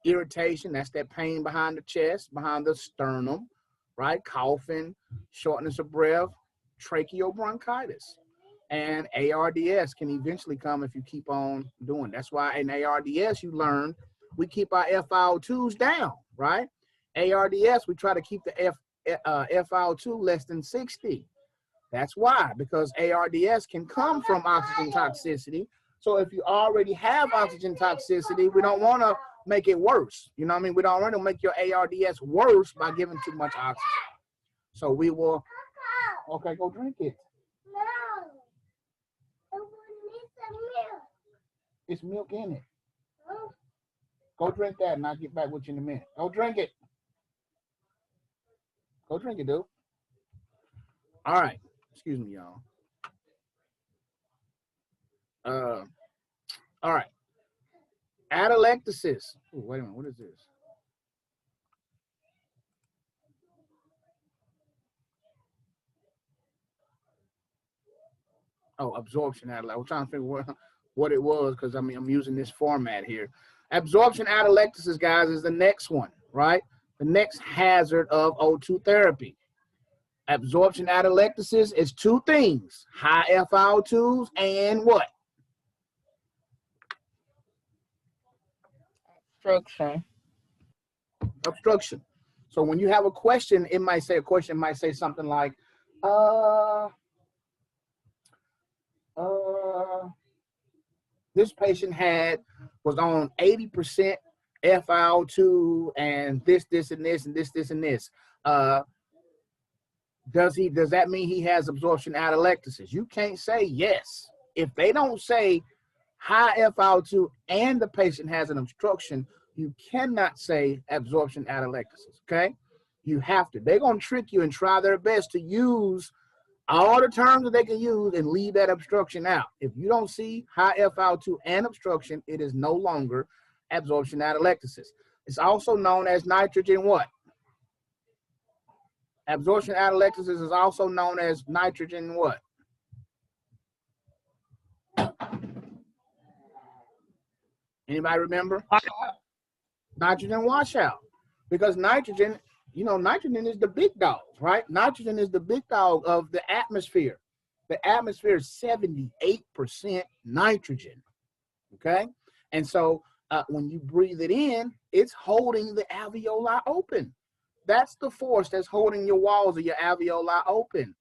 Irritation, that's that pain behind the chest, behind the sternum, right? Coughing, shortness of breath, tracheobronchitis. And ARDS can eventually come if you keep on doing. That's why in ARDS you learn we keep our FiO2s down, right? ARDS, we try to keep the FiO2 less than 60. That's why, because ARDS can come from oxygen toxicity. So if you already have oxygen toxicity, we don't want to make it worse. You know what I mean? We don't want to make your ARDS worse by giving too much oxygen. So we will, okay, go drink it. No, I need some milk. It's milk in it. Oh, Go drink that and I'll get back with you in a minute. Go drink it. Go drink it, dude. All right. Excuse me, y'all. All right. Atelectasis. Ooh, wait a minute. What is this? Oh, absorption atelectasis. I was trying to figure what it was because I'm using this format here. Absorption atelectasis, guys, is the next one, right? The next hazard of O2 therapy. Absorption atelectasis is two things: high FiO2s and what? Obstruction. Obstruction. So when you have a question, it might say something like, this patient was on 80% FiO2 and this and this and this and this. Does that mean he has absorption atelectasis? You can't say yes. If they don't say high FiO2 and the patient has an obstruction, you cannot say absorption atelectasis, okay? You have to. They're going to trick you and try their best to use all the terms that they can use and leave that obstruction out. If you don't see high FiO2 and obstruction, it is no longer absorption atelectasis. It's also known as nitrogen what? Absorption atelectasis is also known as nitrogen what? Anybody remember? Nitrogen washout. Because nitrogen, you know, nitrogen is the big dog, right? Nitrogen is the big dog of the atmosphere. The atmosphere is 78% nitrogen, okay? And so when you breathe it in, it's holding the alveoli open. That's the force that's holding your walls of your alveoli open,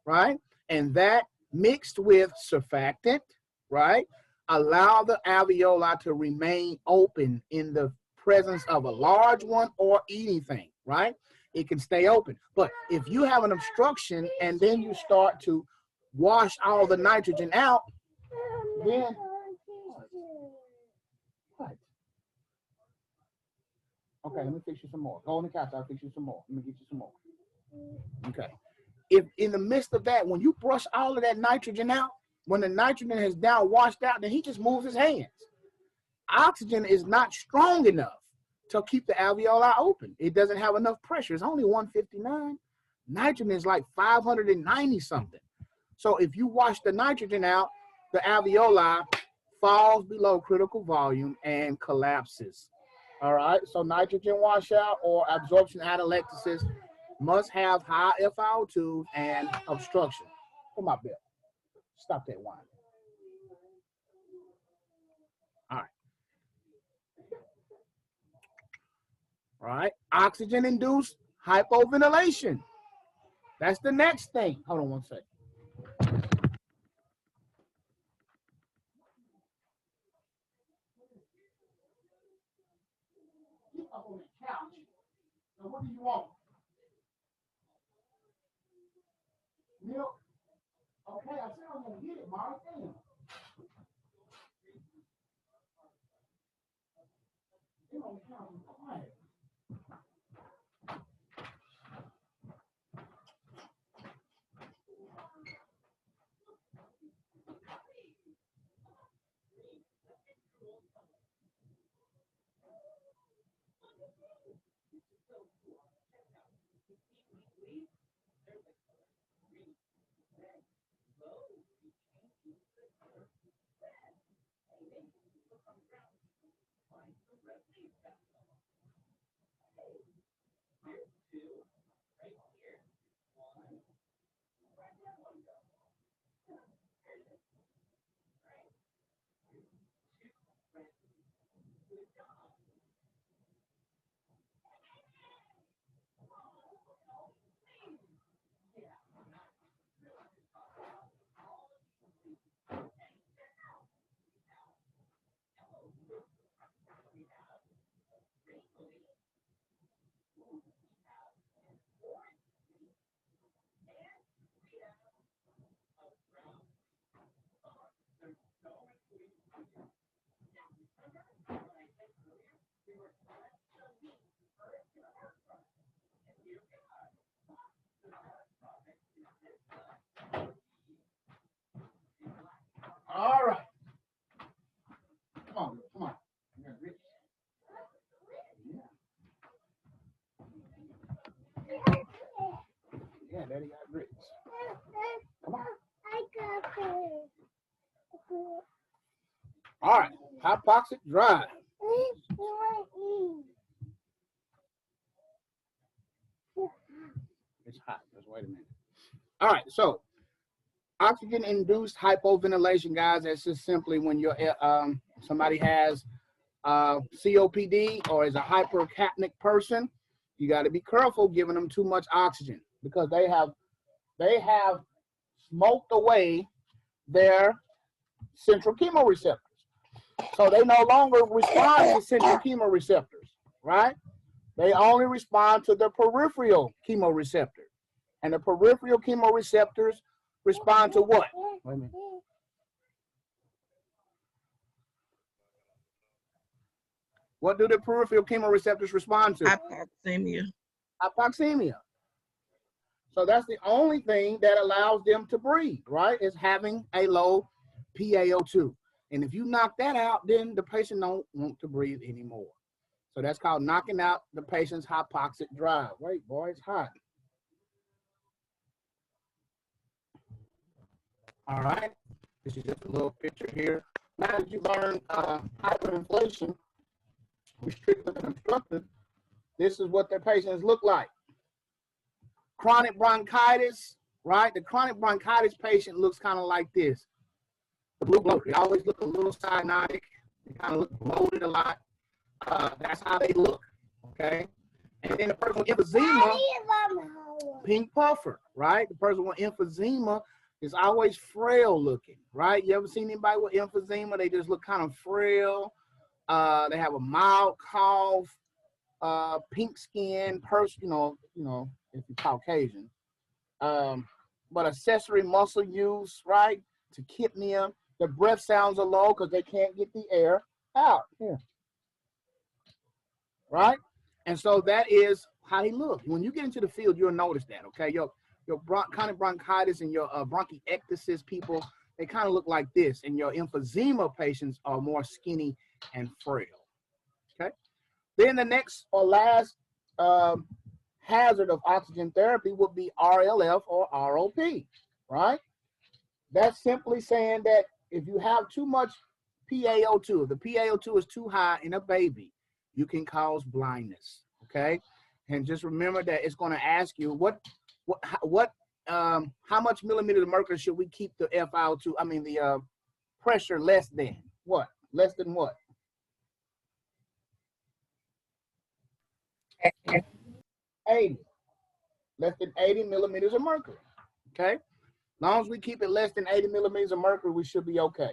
right? And that mixed with surfactant, right, allow the alveoli to remain open in the presence of a large one or anything, right? It can stay open. But if you have an obstruction and then you start to wash all the nitrogen out, then what? Okay, let me fix you some more. Go on the couch, I'll fix you some more. Let me get you some more. Okay. If in the midst of that, when you brush all of that nitrogen out, when the nitrogen is now washed out, then he just moves his hands. Oxygen is not strong enough to keep the alveoli open. It doesn't have enough pressure. It's only 159. Nitrogen is like 590 something. So if you wash the nitrogen out, the alveoli falls below critical volume and collapses. All right, so nitrogen washout or absorption atelectasis must have high FiO2 and obstruction. Come on, Bill. Stop that whine. All right. All right. Oxygen-induced hypoventilation. That's the next thing. Hold on one second. Get up on the couch. Now, what do you want? Milk? Okay, I said I'm going to get it, Mark. Damn. Get on the couch and quiet. All right. Come on, come on. Yeah, Daddy got grits. Come on. I got it. All right. Hypoxic drive. It's hot. Just wait a minute. All right. So, oxygen-induced hypoventilation, guys. That's just simply when you're somebody has COPD or is a hypercapnic person. You got to be careful giving them too much oxygen because they have smoked away their central chemoreceptors. So they no longer respond to central chemoreceptors, right? They only respond to the peripheral chemoreceptor. And the peripheral chemoreceptors respond to what? Wait a minute. What do the peripheral chemoreceptors respond to? Hypoxemia. Hypoxemia. So that's the only thing that allows them to breathe, right? Is having a low PaO2. And if you knock that out, then the patient don't want to breathe anymore. So that's called knocking out the patient's hypoxic drive. Wait, boy, it's hot. All right. This is just a little picture here. Now that you learn hyperinflation, restrictive and obstructive, this is what their patients look like. Chronic bronchitis, right? The chronic bronchitis patient looks kind of like this. The blue bloater. They always look a little cyanotic. They kind of look bloated a lot. That's how they look, okay? And then the person with emphysema, pink puffer, right? The person with emphysema is always frail looking, right? You ever seen anybody with emphysema? They just look kind of frail. They have a mild cough, pink skin, person, you know, if you're Caucasian. But accessory muscle use, right? Tachypnea. Their breath sounds are low because they can't get the air out here, right? And so that is how he looks. When you get into the field, you'll notice that, okay? Your chronic bronchitis and your bronchiectasis people, they kind of look like this. And your emphysema patients are more skinny and frail, okay? Then the next or last hazard of oxygen therapy would be RLF or ROP, right? That's simply saying that if you have too much PaO2, if the PaO2 is too high in a baby, you can cause blindness, okay? And just remember that it's going to ask you how much millimeters of mercury should we keep the FiO2, I mean the pressure less than what? Less than what? 80. Less than 80 millimeters of mercury, okay? As long as we keep it less than 80 millimeters of mercury, we should be okay,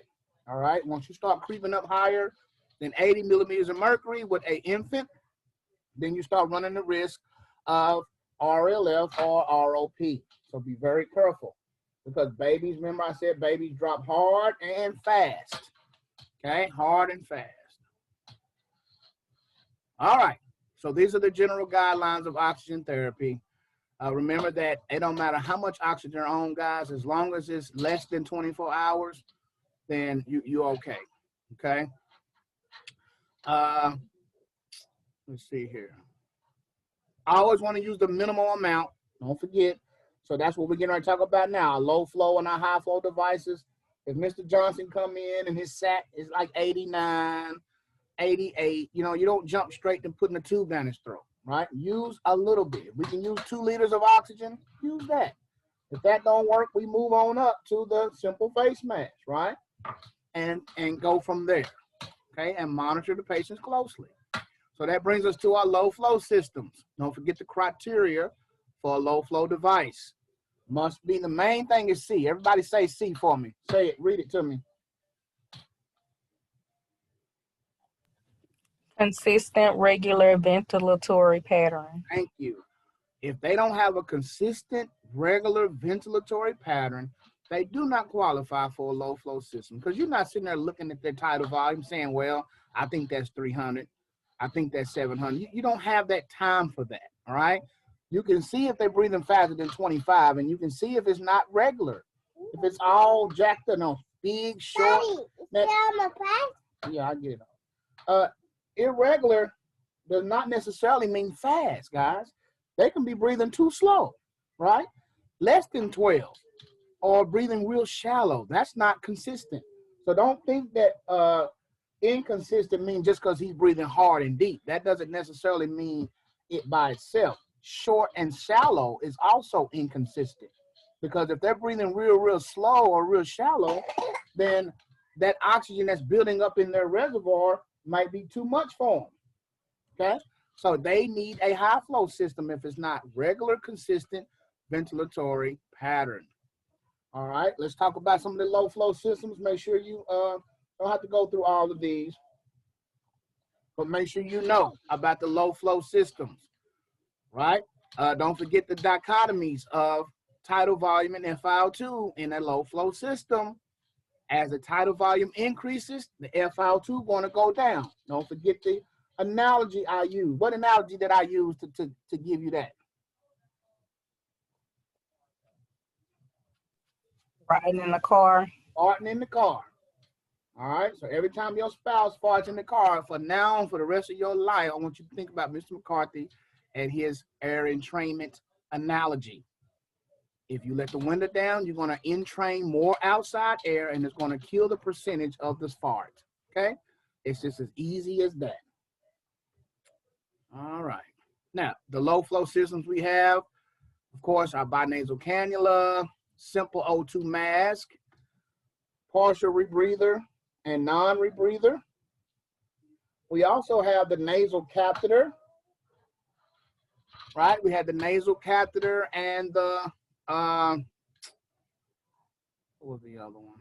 all right? Once you start creeping up higher than 80 millimeters of mercury with an infant, then you start running the risk of RLF or ROP. So be very careful, because babies, remember I said babies drop hard and fast, okay? Hard and fast. All right, so these are the general guidelines of oxygen therapy. Remember that it don't matter how much oxygen you're on, guys, as long as it's less than 24 hours, then you're okay, okay? Let's see here. I always want to use the minimal amount, don't forget. So that's what we're getting ready to talk about now, our low flow and our high flow devices. If Mr. Johnson come in and his sat is like 89, 88, you know, you don't jump straight to putting a tube down his throat, right? Use a little bit. We can use 2 liters of oxygen, use that. If that don't work, we move on up to the simple face mask, right? And go from there, okay? And monitor the patients closely. So that brings us to our low flow systems. Don't forget the criteria for a low flow device. Must be, the main thing is C. Everybody say C for me. Say it, read it to me. Consistent, regular ventilatory pattern. Thank you. If they don't have a consistent, regular ventilatory pattern, they do not qualify for a low flow system, because you're not sitting there looking at their tidal volume saying, well, I think that's 300. I think that's 700. You don't have that time for that, all right? You can see if they're breathing faster than 25, and you can see if it's not regular. If it's all jacked up, no, big, short. Daddy, Yeah, I get it. Irregular does not necessarily mean fast, guys. They can be breathing too slow, right? Less than 12, or breathing real shallow. That's not consistent. So don't think that inconsistent means just because he's breathing hard and deep. That doesn't necessarily mean it by itself. Short and shallow is also inconsistent, because if they're breathing real slow or real shallow, then that oxygen that's building up in their reservoir might be too much for them, okay? So they need a high flow system if it's not regular, consistent ventilatory pattern. All right, let's talk about some of the low flow systems. Make sure you don't have to go through all of these, but make sure you know about the low flow systems, right? Don't forget the dichotomies of tidal volume and FiO2 in a low flow system. As the tidal volume increases, the FiO2 going to go down. Don't forget the analogy I use. What analogy did I use to give you that? Riding in the car. Farting in the car. All right, so every time your spouse farts in the car, for now on, for the rest of your life, I want you to think about Mr. McCarthy and his air entrainment analogy. If you let the window down, you're going to entrain more outside air, and it's going to kill the percentage of the fart, okay? It's just as easy as that. All right. Now, the low flow systems we have, of course, our binasal cannula, simple O2 mask, partial rebreather, and non-rebreather. We also have the nasal catheter, right? We have the nasal catheter and the, what was the other one?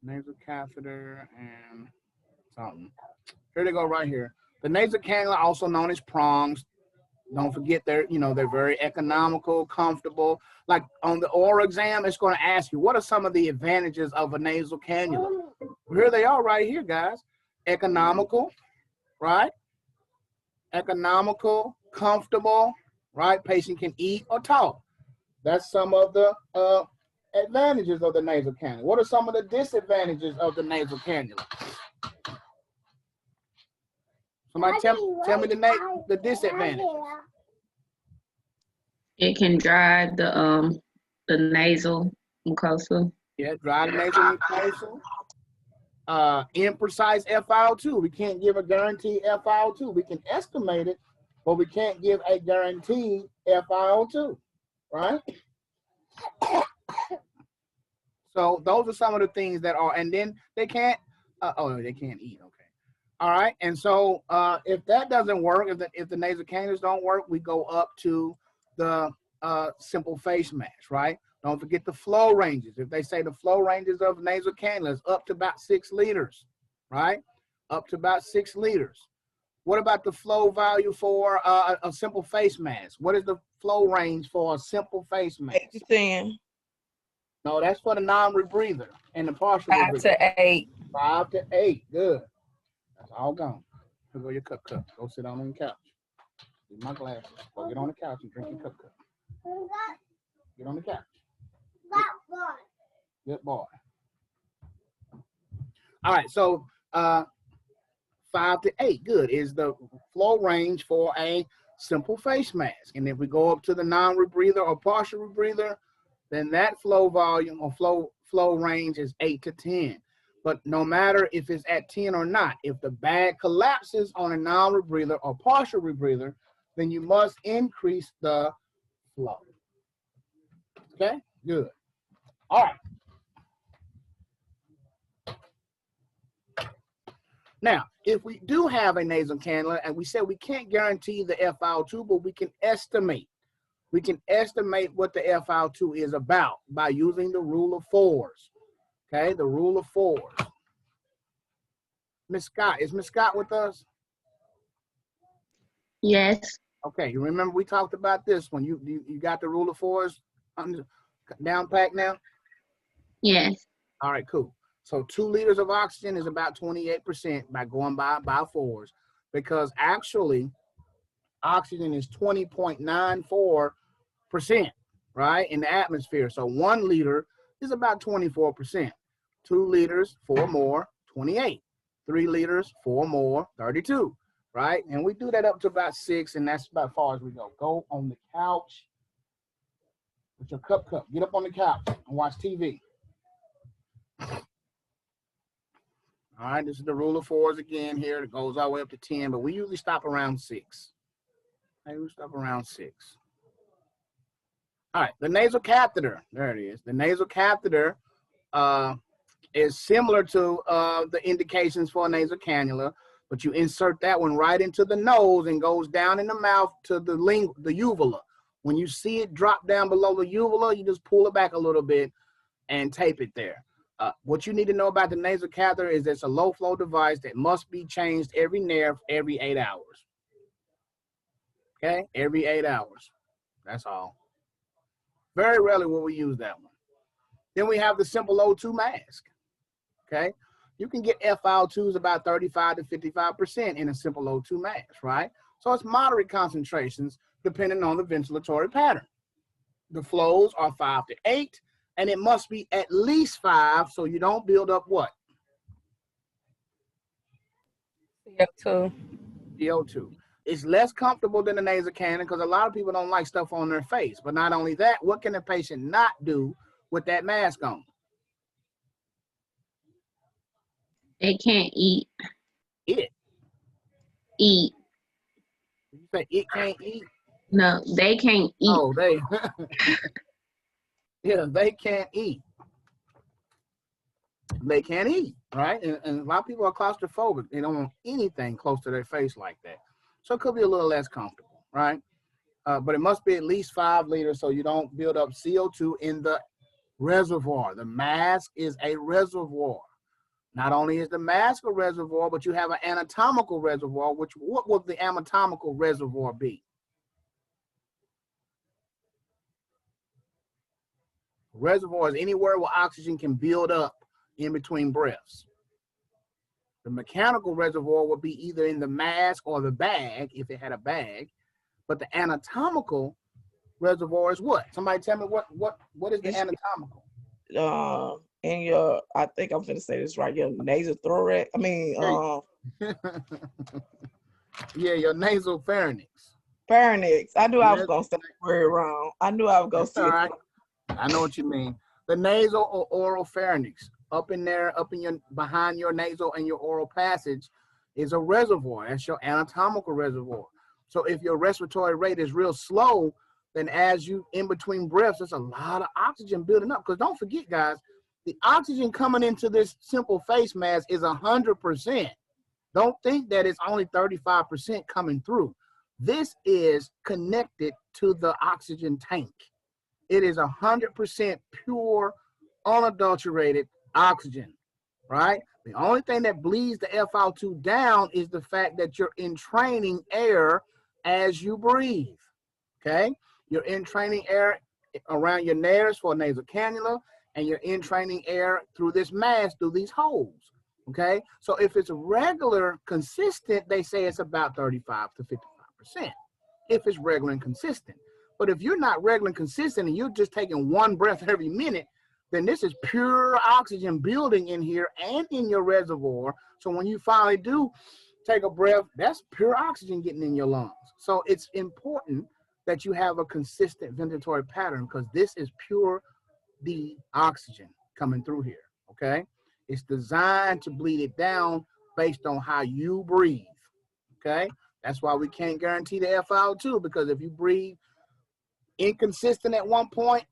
Nasal catheter and something. Here they go right here. The nasal cannula, also known as prongs. Don't forget they're very economical, comfortable. Like on the oral exam, it's going to ask you, what are some of the advantages of a nasal cannula? Well, here they are right here, guys. Economical, right? Economical, comfortable, right? Patient can eat or talk. That's some of the advantages of the nasal cannula. What are some of the disadvantages of the nasal cannula? Somebody tell me the disadvantage. It can dry the nasal mucosa. Yeah, dry nasal mucosa. Imprecise FiO2. We can't give a guaranteed FiO2. We can estimate it, but we can't give a guaranteed FiO2, right? So those are some of the things that are, and then they can't, they can't eat, okay. All right, and so if that doesn't work, if the nasal cannulas don't work, we go up to the simple face mask, right? Don't forget the flow ranges. If they say the flow ranges of nasal cannulas up to about 6 liters, right? Up to about 6 liters. What about the flow value for a simple face mask? What is the flow range for a simple face mask? 8 to 10. No, that's for the non-rebreather and the partial 5 rebreather. to 8. 5 to 8, good. That's all gone. Here go your cup. Go sit down on the couch. Get my glasses. Go get on the couch and drink your cup. Get on the couch. Good boy. All right, so 5 to 8, good, is the flow range for a simple face mask. And if we go up to the non-rebreather or partial rebreather, then that flow volume or flow range is 8 to 10. But no matter if it's at 10 or not, if the bag collapses on a non-rebreather or partial rebreather, then you must increase the flow. Okay, good. All right. Now, if we do have a nasal cannula, and we said we can't guarantee the FiO2, but we can estimate. We can estimate what the FiO2 is about by using the rule of 4s. Okay, the rule of 4s. Miss Scott, is Miss Scott with us? Yes. Okay, you remember we talked about this when you got the rule of 4s down packed now? Yes. All right, cool. So 2 liters of oxygen is about 28% by going by 4s, because actually oxygen is 20.94%, right, in the atmosphere. So 1 liter is about 24%. 2 liters, 4 more, 28. 3 liters, 4 more, 32, right? And we do that up to about 6, and that's about as far as we go. Go on the couch with your cup. Get up on the couch and watch TV. All right, this is the rule of 4s again here. It goes all the way up to 10, but we usually stop around 6. Okay, we stop around 6. All right, the nasal catheter. There it is. The nasal catheter is similar to the indications for a nasal cannula, but you insert that one right into the nose and goes down in the mouth to the uvula. When you see it drop down below the uvula, you just pull it back a little bit and tape it there. What you need to know about the nasal catheter is it's a low flow device that must be changed every 8 hours. Okay, every 8 hours. That's all. Very rarely will we use that one. Then we have the simple O2 mask. Okay, you can get FiO2s about 35 to 55% in a simple O2 mask, right? So it's moderate concentrations depending on the ventilatory pattern. The flows are 5 to 8, and it must be at least 5 so you don't build up what? CO2. CO2. It's less comfortable than the nasal cannula because a lot of people don't like stuff on their face. But not only that, what can the patient not do with that mask on? They can't eat. It. Eat. You say it can't eat? No, they can't eat. Oh, they. Yeah, they can't eat. They can't eat, right? And a lot of people are claustrophobic. They don't want anything close to their face like that. So it could be a little less comfortable, right? But it must be at least 5 liters so you don't build up CO2 in the reservoir. The mask is a reservoir. Not only is the mask a reservoir, but you have an anatomical reservoir, what would the anatomical reservoir be? Reservoir is anywhere where oxygen can build up in between breaths. The mechanical reservoir would be either in the mask or the bag, if it had a bag, but the anatomical reservoir is what? Somebody tell me what is the anatomical? In your, I think I'm gonna say this right, your nasothorax. I mean, yeah, your nasal pharynx. pharynx. I knew I was gonna say the word wrong. I knew I was gonna say All it. right. I know what you mean. The nasal or oral pharynx, up in there, up in your, behind your nasal and your oral passage, is a reservoir. That's your anatomical reservoir. So if your respiratory rate is real slow, then as you in between breaths, there's a lot of oxygen building up. Because don't forget, guys, the oxygen coming into this simple face mask is 100%. Don't think that it's only 35% coming through. This is connected to the oxygen tank. It is 100% pure, unadulterated oxygen, right? The only thing that bleeds the FiO2 down is the fact that you're entraining air as you breathe, okay? You're entraining air around your nares for a nasal cannula, and you're entraining air through this mask, through these holes, okay? So if it's regular, consistent, they say it's about 35 to 55%, if it's regular and consistent. But if you're not regular and consistent and you're just taking one breath every minute, then this is pure oxygen building in here and in your reservoir. So when you finally do take a breath, that's pure oxygen getting in your lungs. So it's important that you have a consistent ventilatory pattern, because this is pure the oxygen coming through here, okay? It's designed to bleed it down based on how you breathe, okay? That's why we can't guarantee the FiO2, because if you breathe inconsistent at one point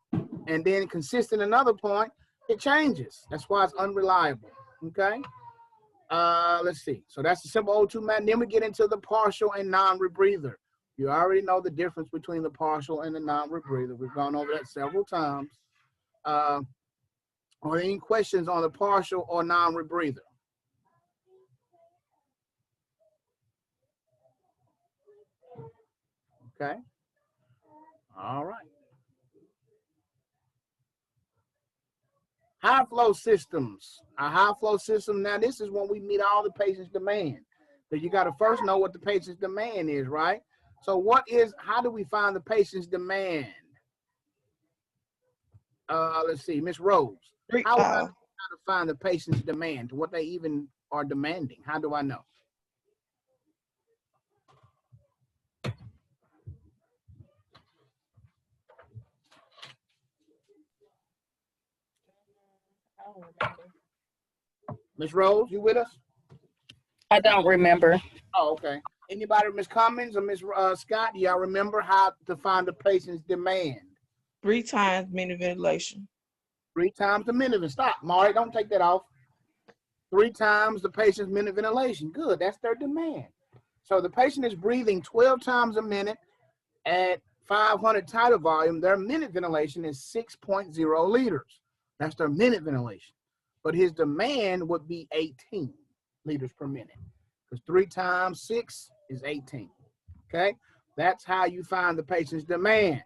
and then consistent another point, it changes. That's why it's unreliable, okay? Let's see. So that's the simple O2 mask. Then we get into the partial and non-rebreather. You already know the difference between the partial and the non-rebreather. We've gone over that several times. Are there any questions on the partial or non-rebreather? Okay. All right. High flow systems. A high flow system, now this is when we meet all the patient's demand. So you got to first know what the patient's demand is, right? So how do we find the patient's demand? Let's see, Miss Rose. How do I know how to find the patient's demand, what they even are demanding? How do I know? Miss Rose, you with us? I don't remember. Oh, okay. Anybody, Miss Cummins or Miss Scott, do y'all remember how to find the patient's demand? 3 times minute ventilation. 3 times the minute. Stop, Mari, don't take that off. 3 times the patient's minute ventilation. Good, that's their demand. So the patient is breathing 12 times a minute at 500 tidal volume. Their minute ventilation is 6.0 liters. That's their minute ventilation. But his demand would be 18 liters per minute, because 3 times 6 is 18. Okay, that's how you find the patient's demand.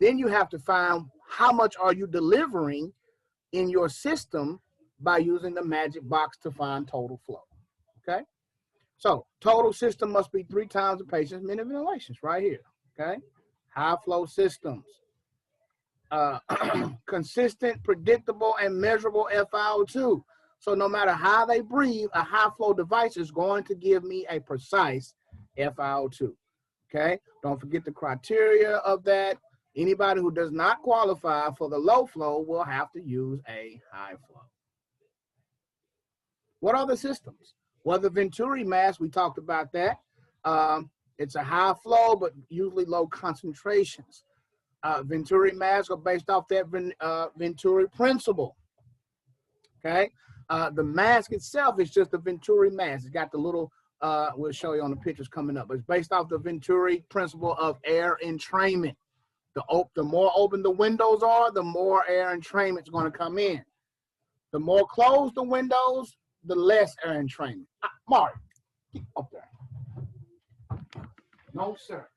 Then you have to find how much are you delivering in your system by using the magic box to find total flow. Okay, so total system must be 3 times the patient's minute ventilations right here. Okay, high flow systems. Consistent, predictable, and measurable FiO2. So no matter how they breathe, a high flow device is going to give me a precise FiO2. Okay, don't forget the criteria of that. Anybody who does not qualify for the low flow will have to use a high flow. What are the systems? Well, the Venturi mask, we talked about that. It's a high flow, but usually low concentrations. Venturi masks are based off that Venturi principle. Okay, the mask itself is just a Venturi mask. It's got the little, we'll show you on the pictures coming up, but it's based off the Venturi principle of air entrainment. The more open the windows are, the more air entrainment is going to come in. The more closed the windows, the less air entrainment. Mark, get up there. No, sir.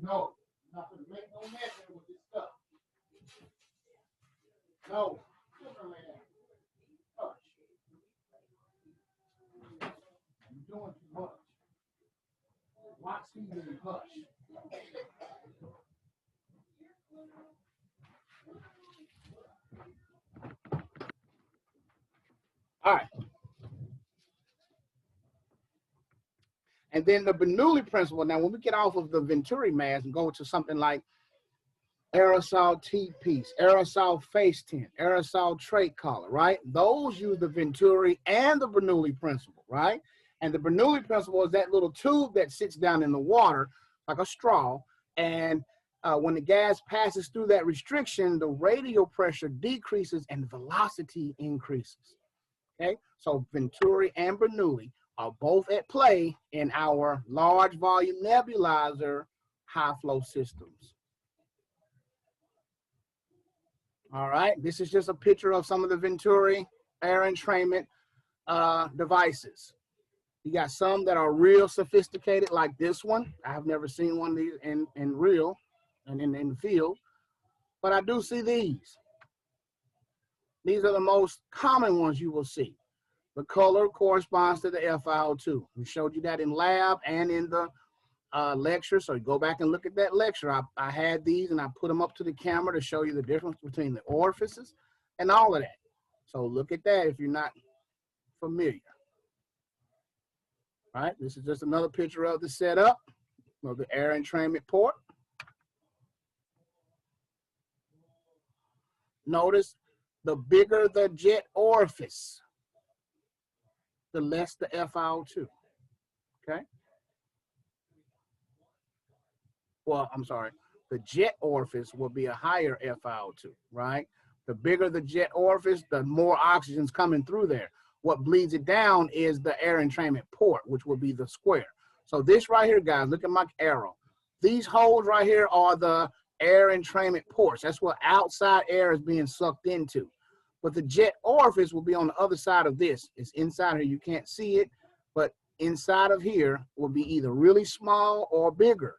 No. Not going to make no mess with this stuff. No. Hush. You're doing too much. Watch me and hush. All right. And then the Bernoulli principle. Now, when we get off of the Venturi mask and go to something like aerosol T-piece, aerosol face tint, aerosol trait collar, right? Those use the Venturi and the Bernoulli principle, right? And the Bernoulli principle is that little tube that sits down in the water like a straw, and when the gas passes through that restriction, the radial pressure decreases and velocity increases. Okay, so Venturi and Bernoulli are both at play in our large volume nebulizer high flow systems. All right, this is just a picture of some of the Venturi air entrainment devices. You got some that are real sophisticated, like this one. I've never seen one of these in real and in the field, but I do see these. These are the most common ones you will see. The color corresponds to the FiO2. We showed you that in lab and in the lecture, so you go back and look at that lecture. I had these and I put them up to the camera to show you the difference between the orifices and all of that. So look at that if you're not familiar. All right, this is just another picture of the setup of the air entrainment port. Notice the bigger the jet orifice, the less the FiO2, okay? Well, I'm sorry, the jet orifice will be a higher FiO2, right? The bigger the jet orifice, the more oxygen's coming through there. What bleeds it down is the air entrainment port, which will be the square. So this right here, guys, look at my arrow. These holes right here are the air entrainment ports. That's what outside air is being sucked into. But the jet orifice will be on the other side of this. It's inside here. You can't see it, but inside of here will be either really small or bigger.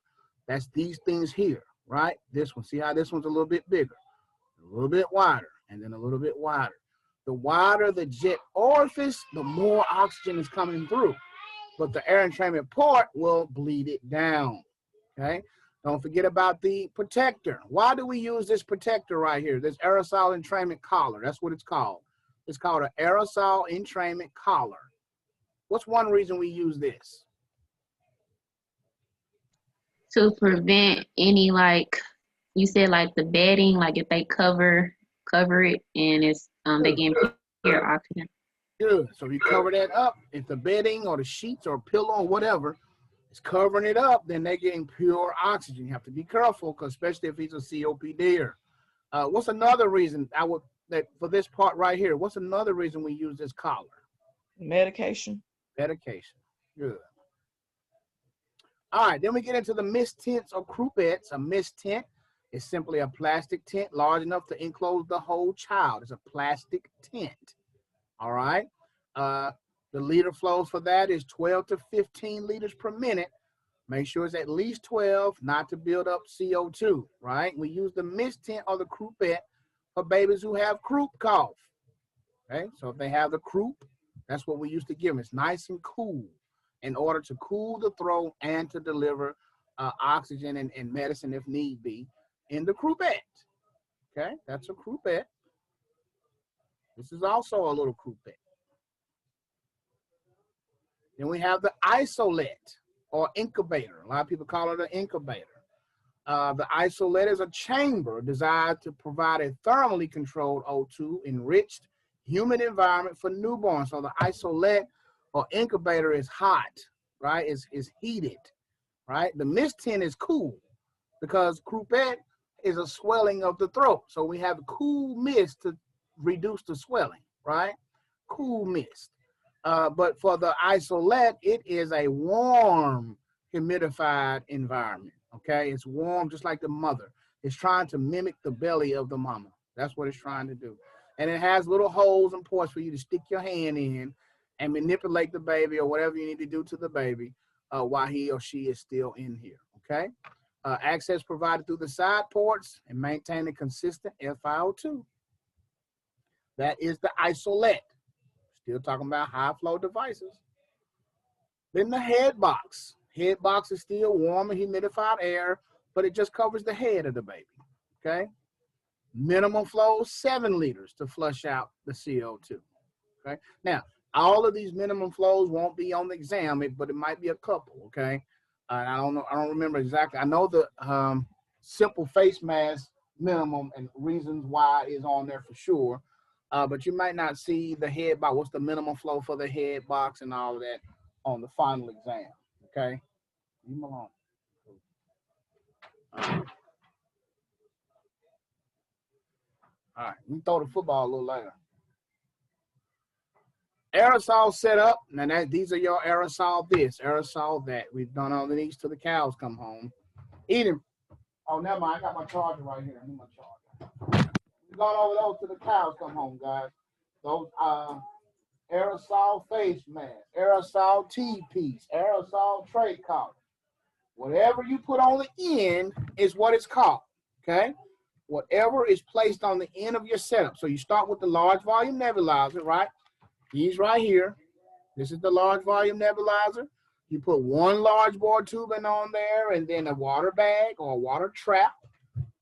That's these things here, right? This one, see how this one's a little bit bigger, a little bit wider, and then a little bit wider. The wider the jet orifice, the more oxygen is coming through. But the air entrainment port will bleed it down, okay? Don't forget about the protector. Why do we use this protector right here? This aerosol entrainment collar, that's what it's called. It's called an aerosol entrainment collar. What's one reason we use this? To prevent any, like you said, like the bedding, like if they cover it and it's they get pure oxygen. Good. So if you cover that up, if the bedding or the sheets or pillow or whatever is covering it up, then they're getting pure oxygen. You have to be careful, because especially if he's a COPDer. What's another reason for this part right here? What's another reason we use this collar? Medication. Medication. Good. All right, then we get into the mist tints or croupettes. A mist tint is simply a plastic tent large enough to enclose the whole child. It's a plastic tent. All right. The liter flows for that is 12 to 15 liters per minute. Make sure it's at least 12, not to build up CO2, right? We use the mist tent or the croupette for babies who have croup cough. Okay, so if they have the croup, that's what we used to give them. It's nice and cool in order to cool the throat and to deliver oxygen and medicine if need be in the croupette. Okay, that's a croupette. This is also a little croupette. Then we have the isolette or incubator. A lot of people call it an incubator. The isolette is a chamber designed to provide a thermally controlled O2 enriched humid environment for newborns. So the isolette or incubator is hot, right? It's heated, right? The mist tent is cool because croupette is a swelling of the throat. So we have cool mist to reduce the swelling, right? Cool mist. But for the isolette, it is a warm, humidified environment, okay? It's warm just like the mother. It's trying to mimic the belly of the mama. That's what it's trying to do. And it has little holes and ports for you to stick your hand in and manipulate the baby or whatever you need to do to the baby while he or she is still in here, okay? Access provided through the side ports and maintain a consistent FiO2. That is the isolette. Still talking about high flow devices. Then the head box. Head box is still warm and humidified air, but it just covers the head of the baby, okay? Minimum flow, 7 liters to flush out the CO2, okay? Now, all of these minimum flows won't be on the exam, but it might be a couple, okay? I don't know, I don't remember exactly. I know the simple face mask minimum and reasons why is on there for sure. But you might not see the head box, what's the minimum flow for the head box and all of that on the final exam, okay? Leave them alone. All right, we throw the football a little later. Aerosol setup. Now these are your aerosol this, aerosol that. We've done all of these till the cows come home. Eating. Oh, never mind. I got my charger right here. I need my charger. We've gone over those till the cows come home, guys. Those aerosol face mask, aerosol T-piece, aerosol tray collar. Whatever you put on the end is what it's called, okay? Whatever is placed on the end of your setup. So you start with the large volume nebulizer, right? He's right here. This is the large volume nebulizer. You put one large bore tubing on there and then a water bag or a water trap.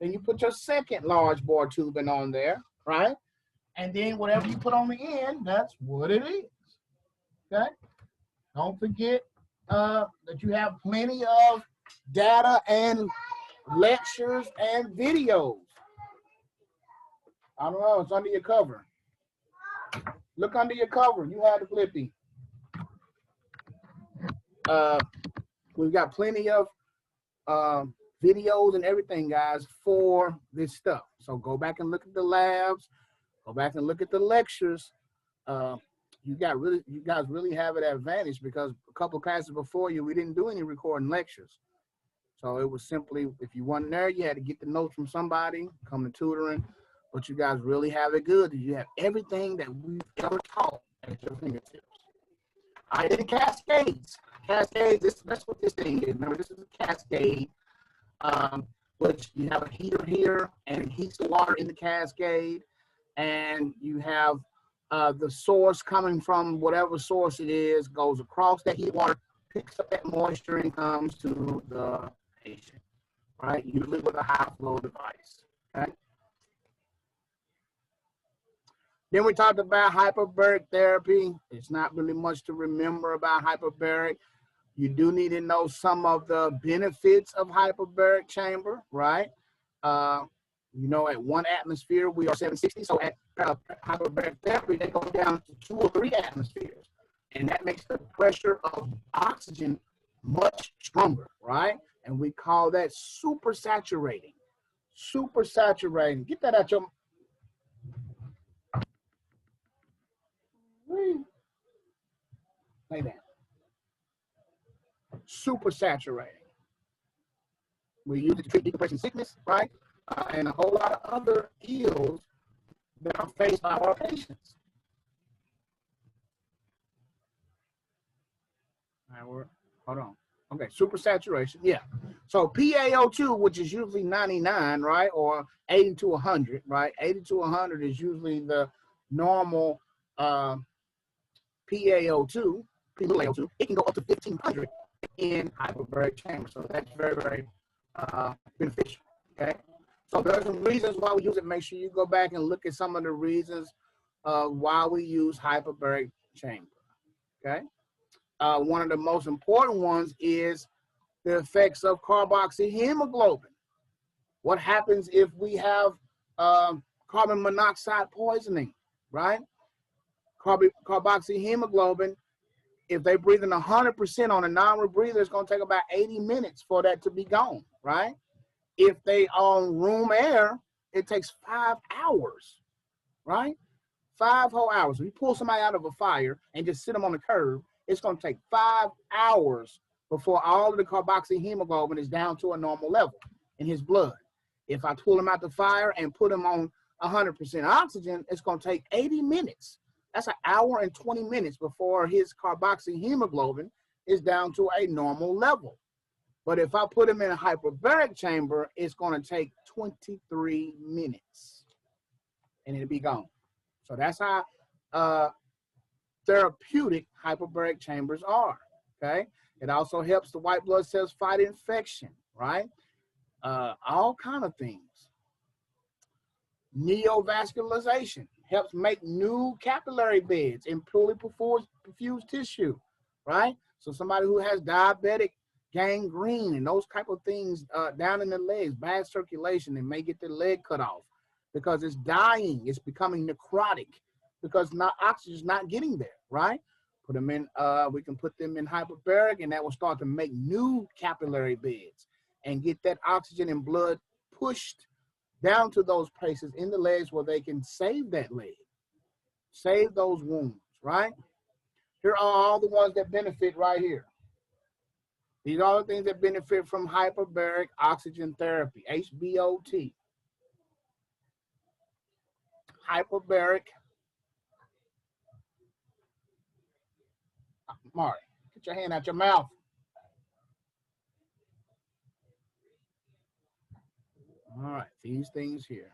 Then you put your second large bore tubing on there, right? And then whatever you put on the end, that's what it is, okay? Don't forget that you have plenty of data and lectures and videos. I don't know, it's under your cover. Look under your cover. You have the Flippy. We've got plenty of videos and everything, guys, for this stuff. So go back and look at the labs. Go back and look at the lectures. You guys really have an advantage because a couple of classes before you, we didn't do any recording lectures. So it was simply, if you weren't there, you had to get the notes from somebody, come to tutoring. But you guys really have it good. You have everything that we've ever taught at your fingertips. All right, then cascades. Cascades, that's what this thing is. Remember, this is a cascade, which you have a heater here, and it heats the water in the cascade. And you have the source coming from whatever source it is, goes across that heat water, picks up that moisture, and comes to the patient, right? Usually with a high flow device, okay? Then we talked about hyperbaric therapy. It's not really much to remember about hyperbaric. You do need to know some of the benefits of hyperbaric chamber, right? You know, at 1 atmosphere, we are 760. So at hyperbaric therapy, they go down to 2 or 3 atmospheres. And that makes the pressure of oxygen much stronger, right? And we call that super saturating. Super saturating. Get that out your... Lay down. Super saturating. We use it to treat decompression sickness, right? And a whole lot of other ills that are faced by our patients. All right, hold on. Okay, super saturation, yeah. So PaO2, which is usually 99, right, or 80 to 100, right? 80 to 100 is usually the normal PaO2, PaO2. It can go up to 1500 in hyperbaric chamber, so that's very, very beneficial, okay? So there's some reasons why we use it. Make sure you go back and look at some of the reasons why we use hyperbaric chamber, okay? One of the most important ones is the effects of carboxyhemoglobin. What happens if we have carbon monoxide poisoning, right? Carboxyhemoglobin, if they breathe in 100% on a non-rebreather, it's going to take about 80 minutes for that to be gone, right? If they on room air, it takes 5 hours, right? 5 whole hours. If you pull somebody out of a fire and just sit them on the curb, it's going to take 5 hours before all of the carboxyhemoglobin is down to a normal level in his blood. If I pull him out the fire and put him on 100% oxygen, it's going to take 80 minutes. That's 1 hour and 20 minutes before his carboxyhemoglobin is down to a normal level. But if I put him in a hyperbaric chamber, it's going to take 23 minutes and it'll be gone. So that's how therapeutic hyperbaric chambers are, okay? It also helps the white blood cells fight infection, right? All kind of things. Neovascularization helps make new capillary beds in poorly perfused tissue, right? So somebody who has diabetic gangrene and those type of things down in the legs, bad circulation, and may get the leg cut off because it's dying, it's becoming necrotic because oxygen is not getting there, right? Put them in, we can put them in hyperbaric, and that will start to make new capillary beds and get that oxygen and blood pushed down to those places in the legs where they can save that leg, save those wounds, right? Here are all the ones that benefit right here. These are the things that benefit from hyperbaric oxygen therapy, HBOT. Hyperbaric. Marty, get your hand out your mouth. All right, these things here.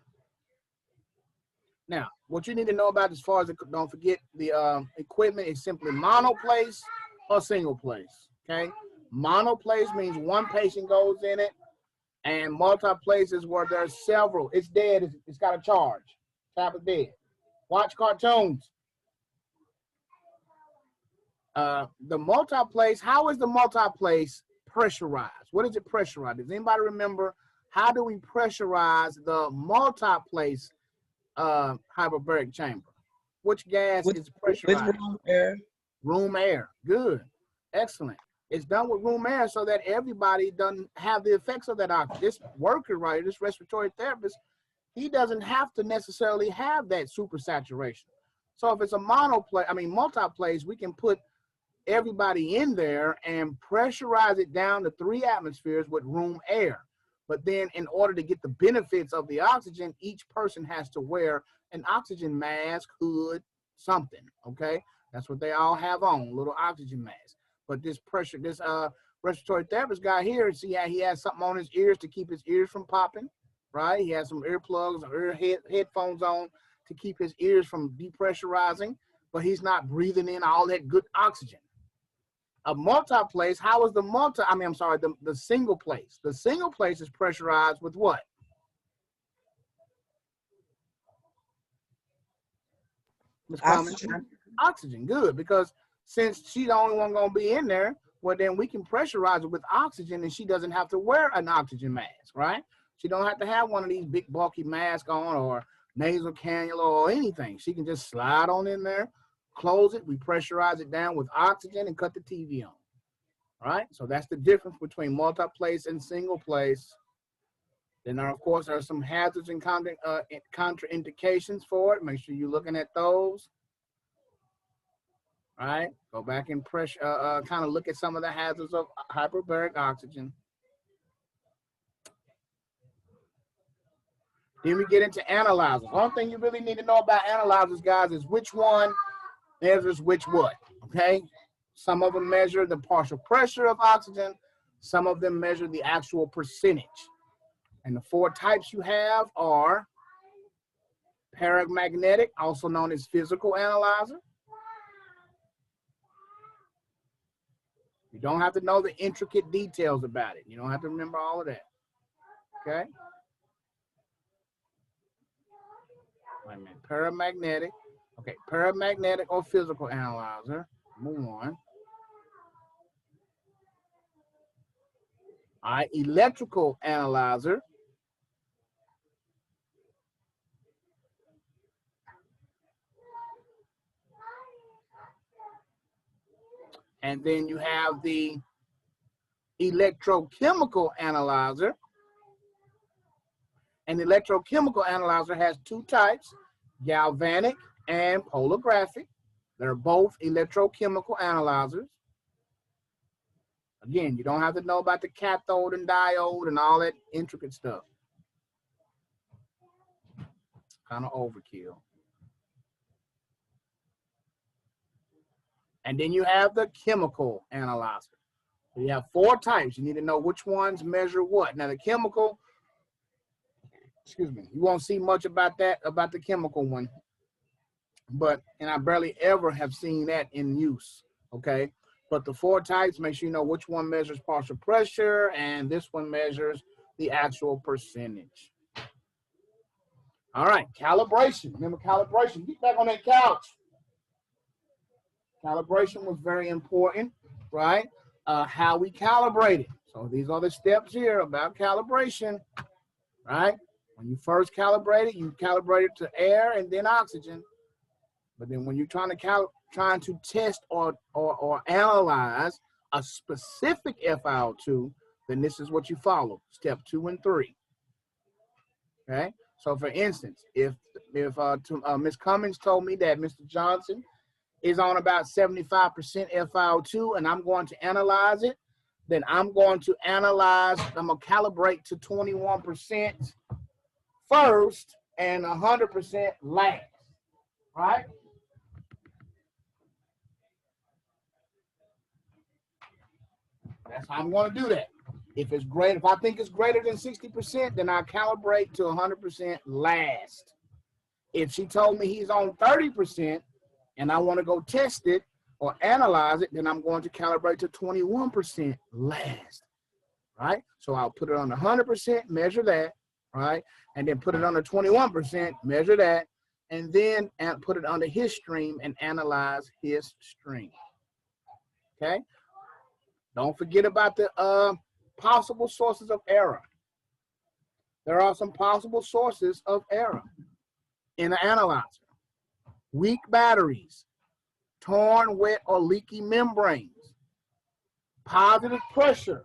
Now, what you need to know about as far as, don't forget, the equipment is simply monoplace or single place, okay? Monoplace means one patient goes in it, and multiplace is where there's several. It's dead, it's got a charge. Tap is dead. Watch cartoons. The multiplace, how is the multiplace pressurized? What is it pressurized? Does anybody remember how do we pressurize the multiplace hyperbaric chamber? Which gas is pressurized? With room air. Room air. Good. Excellent. It's done with room air so that everybody doesn't have the effects of that oxygen. This worker, right, this respiratory therapist, he doesn't have to necessarily have that supersaturation. So if it's a multiplace, we can put everybody in there and pressurize it down to 3 atmospheres with room air. But then in order to get the benefits of the oxygen, each person has to wear an oxygen mask, hood, something, okay? That's what they all have on, little oxygen masks. But this respiratory therapist guy here, see how he has something on his ears to keep his ears from popping, right? He has some earplugs or headphones on to keep his ears from depressurizing, but he's not breathing in all that good oxygen. A multiplace, how is the single place? The single place is pressurized with what? Oxygen. Oxygen, good, because since she's the only one gonna be in there, well then we can pressurize it with oxygen and she doesn't have to wear an oxygen mask, right? She don't have to have one of these big bulky masks on or nasal cannula or anything. She can just slide on in there, close it, we pressurize it down with oxygen and cut the TV on. All right, so that's the difference between multiplace and single place. Then of course there are some hazards and contraindications for it. Make sure you're looking at those. All right, go back and kind of look at some of the hazards of hyperbaric oxygen. Then we get into analyzers. One thing you really need to know about analyzers, guys, is which one measures which what, okay? Some of them measure the partial pressure of oxygen. Some of them measure the actual percentage. And the 4 types you have are paramagnetic, also known as physical analyzer. You don't have to know the intricate details about it. You don't have to remember all of that, okay? Wait a minute, paramagnetic. Okay, paramagnetic or physical analyzer. Move on. All right, electrical analyzer. And then you have the electrochemical analyzer. An electrochemical analyzer has 2 types, galvanic and polographic. They're both electrochemical analyzers. Again, you don't have to know about the cathode and diode and all that intricate stuff. Kind of overkill. And then you have the chemical analyzer. So you have 4 types. You need to know which ones measure what. Now the chemical, excuse me, you won't see much about that, about the chemical one. And I barely ever have seen that in use, okay? But the 4 types, make sure you know which one measures partial pressure and this one measures the actual percentage. All right, calibration. Remember calibration. Get back on that couch. Calibration was very important, right? how we calibrate it. So these are the steps here about calibration, right? When you first calibrate it, you calibrate it to air and then oxygen. But then when you're trying to test or analyze a specific FiO2, then this is what you follow, step 2 and 3. Okay? So for instance, if Ms. Cummings told me that Mr. Johnson is on about 75% FiO2 and I'm going to analyze it, then I'm going to calibrate to 21% first and 100% last, right? That's how I'm going to do that. If I think it's greater than 60%, then I calibrate to 100% last. If she told me he's on 30% and I want to go test it or analyze it, then I'm going to calibrate to 21% last, right? So I'll put it on 100%, measure that, right? And then put it on 21%, measure that, and then put it under his stream and analyze his stream, okay? Don't forget about the possible sources of error. There are some possible sources of error in the analyzer. Weak batteries, torn, wet, or leaky membranes, positive pressure.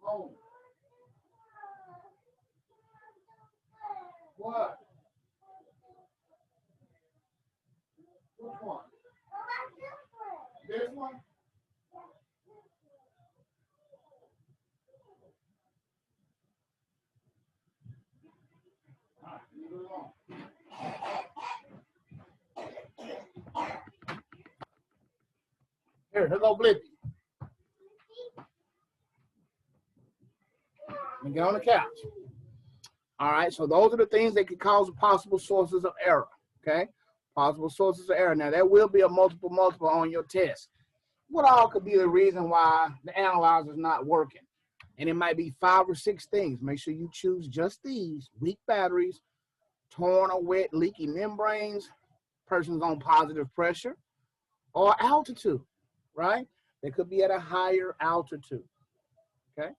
Oh. What? Which one? This one? All right, leave it alone. Here go Blippi. And get on the couch. All right, so those are the things that could cause possible sources of error, okay? Possible sources of error. Now, there will be a multiple on your test. What all could be the reason why the analyzer is not working? And it might be 5 or 6 things. Make sure you choose just these: weak batteries, torn or wet, leaky membranes, persons on positive pressure, or altitude, right? They could be at a higher altitude, okay?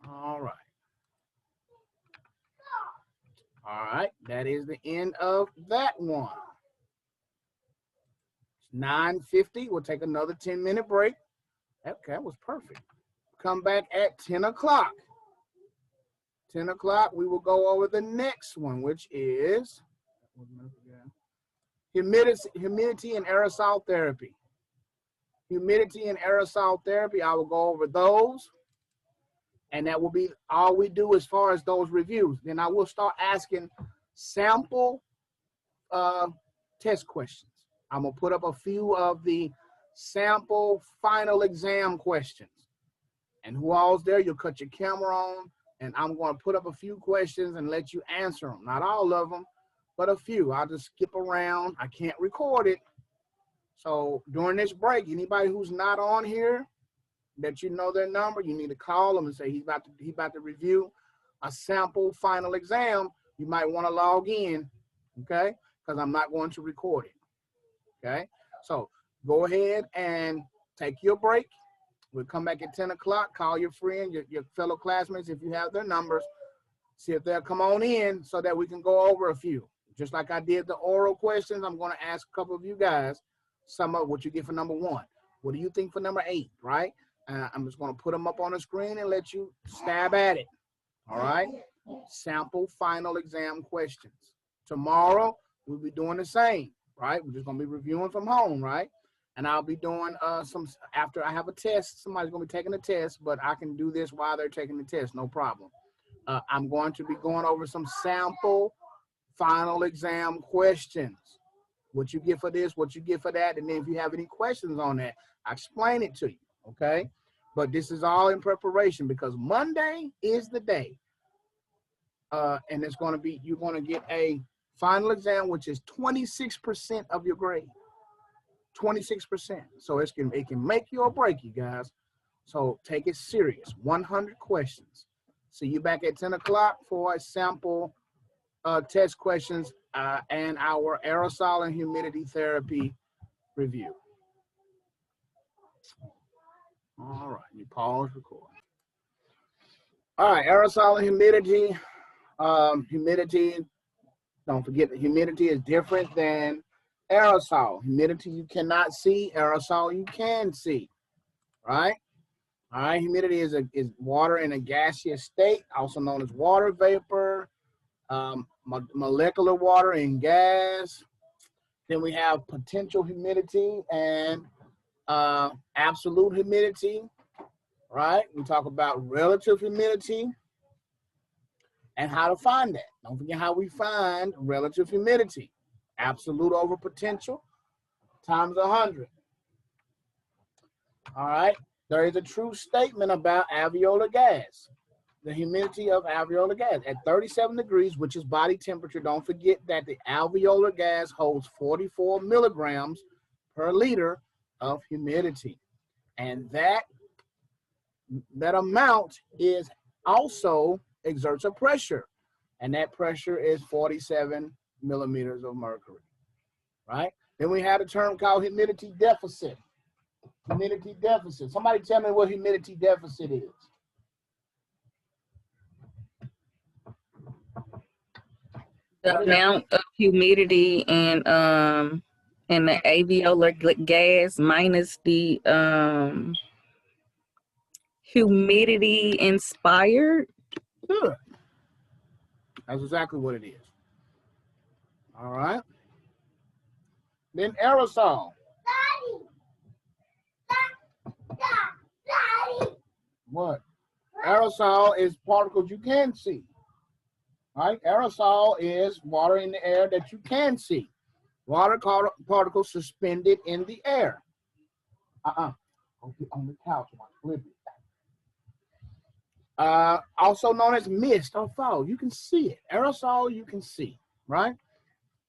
All right. All right, that is the end of that one. It's 9:50. We'll take another 10-minute break. Okay, that was perfect. Come back at 10 o'clock. 10 o'clock, we will go over the next one, which is humidity and aerosol therapy. Humidity and aerosol therapy, I will go over those. And that will be all we do as far as those reviews. Then I will start asking sample test questions. I'm going to put up a few of the sample final exam questions. And who all's there, you'll cut your camera on, and I'm going to put up a few questions and let you answer them. Not all of them, but a few. I'll just skip around. I can't record it. So during this break, anybody who's not on here, that you know their number, you need to call them and say he's about to review a sample final exam. You might want to log in, okay? Because I'm not going to record it, okay? So go ahead and take your break. We'll come back at 10 o'clock. Call your friend, your fellow classmates, if you have their numbers. See if they'll come on in so that we can go over a few. Just like I did the oral questions, I'm going to ask a couple of you guys some of what you get for number 1. What do you think for number 8, right? I'm just going to put them up on the screen and let you stab at it. All right? Sample final exam questions. Tomorrow, we'll be doing the same, right? We're just going to be reviewing from home, right? And I'll be doing after I have a test, somebody's going to be taking a test, but I can do this while they're taking the test, no problem. I'm going to be going over some sample final exam questions. What you get for this, what you get for that, and then if you have any questions on that, I explain it to you, okay? But this is all in preparation because Monday is the day. And it's going to be, you're going to get a final exam, which is 26% of your grade. 26%. So it can make you or break you guys. So take it serious. 100 questions. See you back at 10 o'clock for a sample test questions and our aerosol and humidity therapy review. All right, you pause record. All right, aerosol and humidity. Humidity, don't forget that humidity is different than aerosol. Humidity you cannot see, aerosol you can see, right? All right, humidity is water in a gaseous state, also known as water vapor, molecular water in gas. Then we have potential humidity and absolute humidity, right? We talk about relative humidity and how to find that. Don't forget how we find relative humidity. Absolute over potential times 100. All right. There is a true statement about alveolar gas. The humidity of alveolar gas at 37 degrees, which is body temperature. Don't forget that the alveolar gas holds 44 milligrams per liter of humidity. And that amount is also exerts a pressure. And that pressure is 47 millimeters of mercury, right? Then we have a term called humidity deficit. Humidity deficit. Somebody tell me what humidity deficit is. The amount of humidity and the alveolar gas minus the humidity inspired. Good. That's exactly what it is. All right. Then aerosol. What? Aerosol is particles you can see. Right? Aerosol is water in the air that you can see. Water particles suspended in the air. On the couch, flip it. Also known as mist or fog. You can see it. Aerosol you can see, right?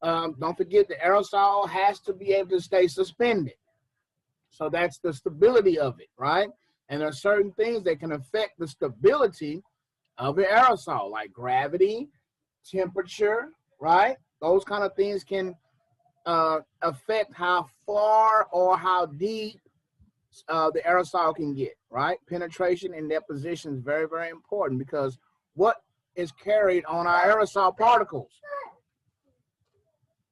Don't forget the aerosol has to be able to stay suspended. So that's the stability of it, right? And there are certain things that can affect the stability of an aerosol, like gravity, temperature, right? Those kind of things can affect how far or how deep the aerosol can get, right? Penetration and deposition is very, very important because what is carried on our aerosol particles?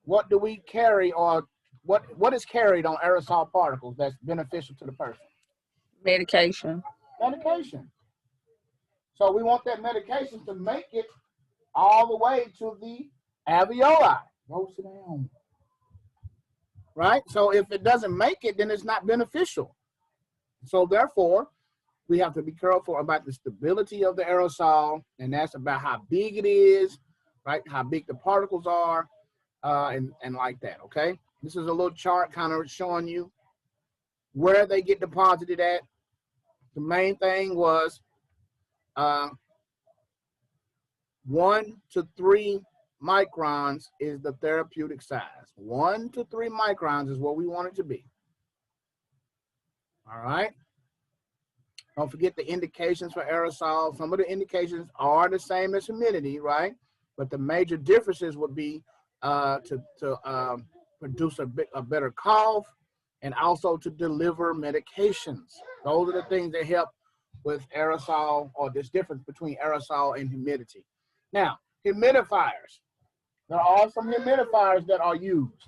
What do we carry, or what is carried on aerosol particles that's beneficial to the person? Medication. Medication. So we want that medication to make it all the way to the alveoli. Go sit down. Right? So if it doesn't make it, then it's not beneficial. So therefore, we have to be careful about the stability of the aerosol, and that's about how big it is, right? How big the particles are, and like that, okay? This is a little chart kind of showing you where they get deposited at. The main thing was 1 to 3 microns is the therapeutic size. 1 to 3 microns is what we want it to be. All right. Don't forget the indications for aerosol. Some of the indications are the same as humidity, right? But the major differences would be to produce a better cough and also to deliver medications. Those are the things that help with aerosol, or this difference between aerosol and humidity. Now, humidifiers. There are some humidifiers that are used.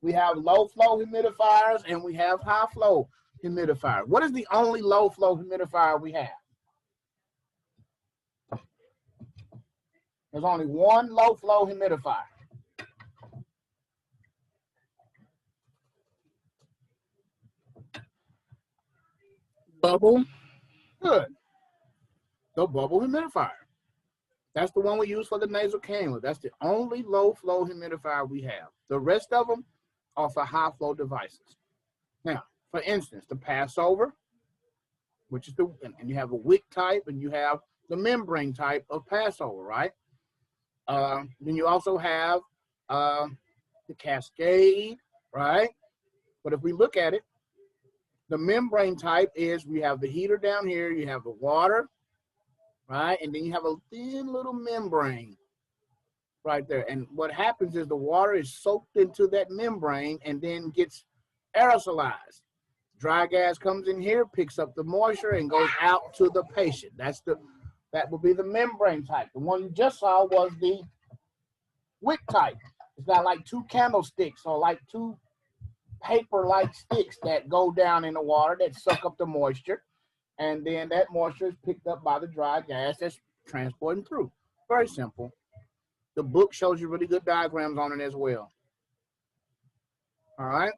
We have low flow humidifiers and we have high flow humidifier. What is the only low flow humidifier we have? There's only one low flow humidifier. Bubble. Good. The bubble humidifier. That's the one we use for the nasal cannula. That's the only low flow humidifier we have. The rest of them are for high flow devices. Now, for instance, the Passover, which is and you have a wick type and you have the membrane type of Passover, right? Then you also have the Cascade, right? But if we look at it, the membrane type is we have the heater down here, you have the water, right? And then you have a thin little membrane right there. And what happens is the water is soaked into that membrane and then gets aerosolized. Dry gas comes in here, picks up the moisture, and goes out to the patient. That will be the membrane type. The one you just saw was the wick type. It's got like two candlesticks or like two paper-like sticks that go down in the water that suck up the moisture, and then that moisture is picked up by the dry gas that's transporting through. Very simple. The book shows you really good diagrams on it as well. All right.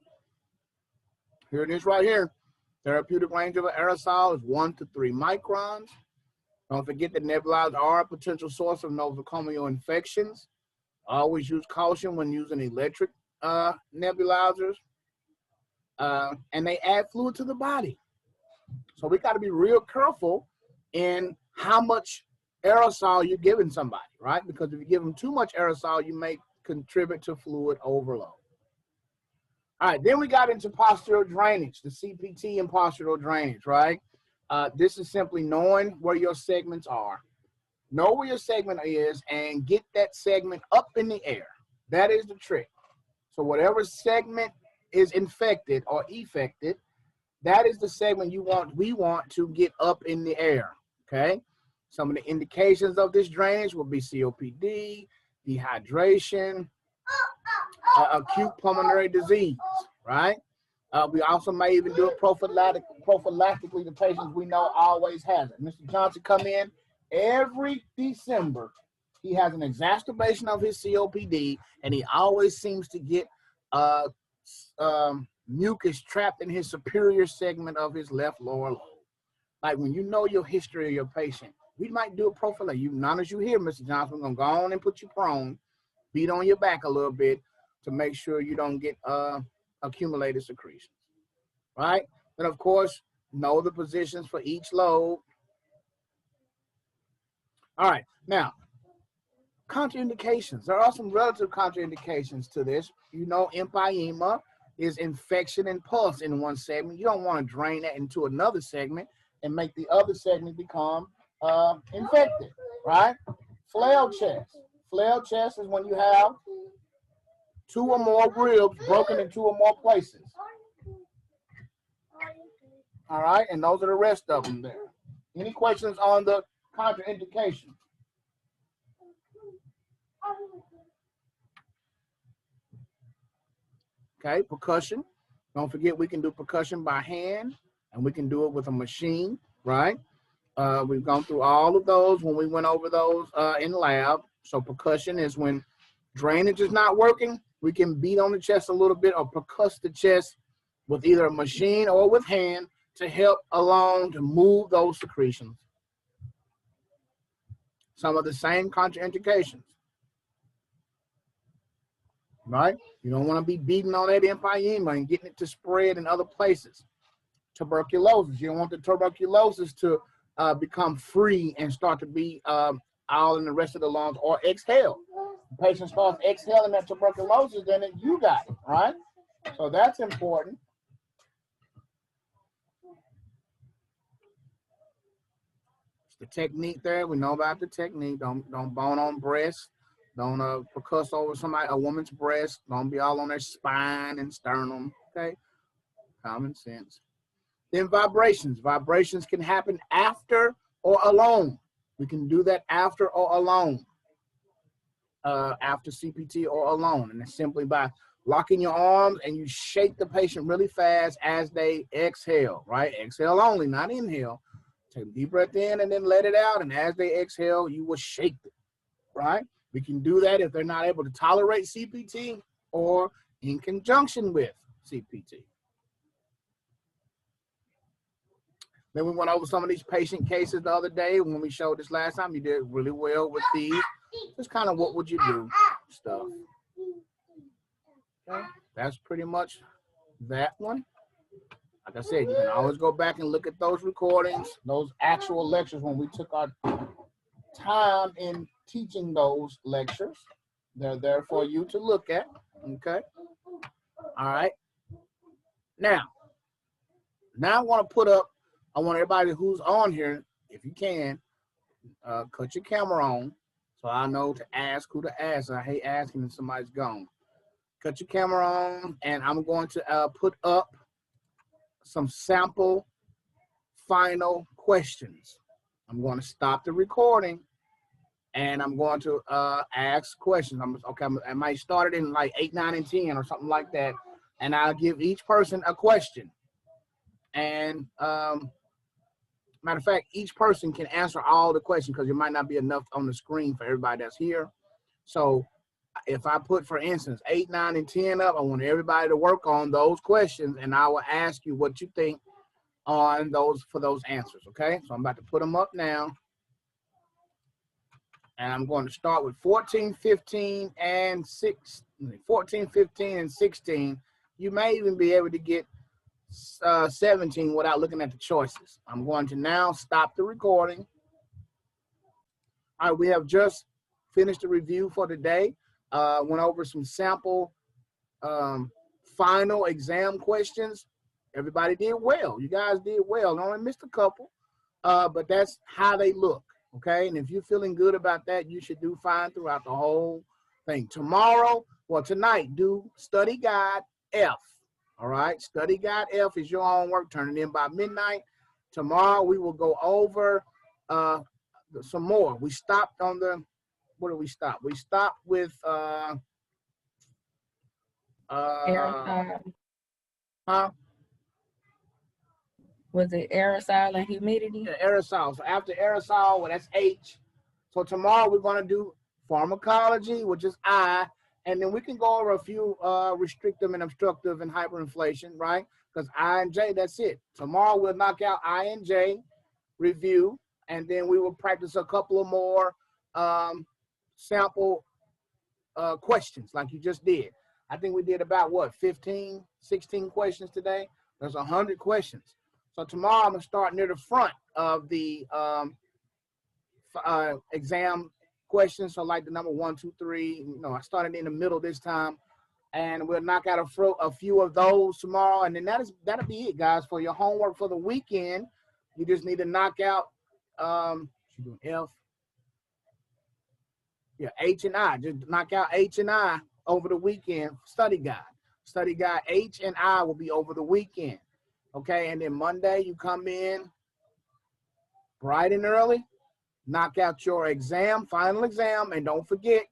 Here it is right here. Therapeutic range of an aerosol is 1 to 3 microns. Don't forget that nebulizers are a potential source of nosocomial infections. Always use caution when using electric nebulizers. And they add fluid to the body. So we got to be real careful in how much aerosol you're giving somebody, right? Because if you give them too much aerosol, you may contribute to fluid overload. All right, then we got into postural drainage, the CPT and postural drainage, right? This is simply knowing where your segments are. Know where your segment is and get that segment up in the air. That is the trick. So whatever segment is infected or affected, that is the segment we want to get up in the air, okay? Some of the indications of this drainage will be COPD, dehydration, acute pulmonary disease, right? We also may even do it prophylactically to patients we know always has it. Mr. Johnson come in every December. He has an exacerbation of his COPD, and he always seems to get mucus trapped in his superior segment of his left lower lobe. Like when you know your history of your patient, we might do a prophylactic. Not as you hear, Mr. Johnson, we're gonna go on and put you prone, beat on your back a little bit to make sure you don't get accumulated secretions, right? And of course, know the positions for each lobe. All right, now, contraindications. There are some relative contraindications to this. You know, empyema is infection and pus in one segment. You don't want to drain that into another segment and make the other segment become infected, right? Flail chest. Flail chest is when you have 2 or more ribs broken in 2 or more places. All right, and those are the rest of them there. Any questions on the contraindication? Okay, percussion. Don't forget we can do percussion by hand and we can do it with a machine, right? We've gone through all of those when we went over those in lab. So percussion is when drainage is not working. We can beat on the chest a little bit or percuss the chest with either a machine or with hand to help along to move those secretions. Some of the same contraindications, right? You don't want to be beating on that empyema and getting it to spread in other places. Tuberculosis, you don't want the tuberculosis to become free and start to be all in the rest of the lungs or exhale. The patient starts exhaling that tuberculosis, then you got it, right? So that's important. It's the technique there. We know about the technique. Don't bone on breast. Don't percuss over a woman's breast. Don't be all on their spine and sternum. Okay, common sense. Then vibrations. Vibrations can happen after or alone. We can do that after or alone. After CPT or alone, and it's simply by locking your arms and you shake the patient really fast as they exhale, right? Exhale only, not inhale. Take a deep breath in and then let it out, and as they exhale, you will shake it, right? We can do that if they're not able to tolerate CPT or in conjunction with CPT. Then we went over some of these patient cases the other day when we showed this last time. You did really well with these. Just kind of what would you do stuff. Okay. That's pretty much that one. Like I said, you can always go back and look at those recordings, those actual lectures when we took our time in teaching those lectures. They're there for you to look at. Okay. All right. Now I want to put up, I want everybody who's on here, if you can, cut your camera on So I know to ask who to ask. I hate asking if somebody's gone. Cut your camera on, and I'm going to put up some sample final questions. I'm going to stop the recording, and I'm going to ask questions. I might start it in like 8, 9, and 10 or something like that, and I'll give each person a question. And matter of fact, each person can answer all the questions because there might not be enough on the screen for everybody that's here. So if I put, for instance, 8, 9, and 10 up, I want everybody to work on those questions, and I will ask you what you think on those for those answers. Okay, so I'm about to put them up now, and I'm going to start with 14, 15, and 14, 15, and 16. You may even be able to get 17 without looking at the choices. I'm going to now stop the recording. All right, we have just finished the review for today. Went over some sample final exam questions. Everybody did well. You guys did well. I only missed a couple, but that's how they look, okay? And if you're feeling good about that, you should do fine throughout the whole thing. Tomorrow, well, tonight, do study guide F. All right, study guide F is your homework. Turn it in by midnight. Tomorrow we will go over some more. We stopped on the, what did we stop? We stopped with Was it aerosol and humidity? Yeah, aerosol. So after aerosol, well, that's H. So tomorrow we're going to do pharmacology, which is I, and then we can go over a few restrictive and obstructive and hyperinflation, right? Because I and J, that's it. Tomorrow we'll knock out I and J, review, and then we will practice a couple of more sample questions like you just did. I think we did about, what, 15, 16 questions today? There's 100 questions. So tomorrow I'm going to start near the front of the exam questions. So like the number 1, 2, 3, you know, I started in the middle this time, and we'll knock out a few of those tomorrow. And then that'll be it, guys, for your homework for the weekend. You just need to knock out, she's doing F. Yeah, H and I. Just knock out H and I over the weekend. Study guide. Study guide H and I will be over the weekend. Okay, and then Monday you come in bright and early, knock out your exam, final exam, and don't forget,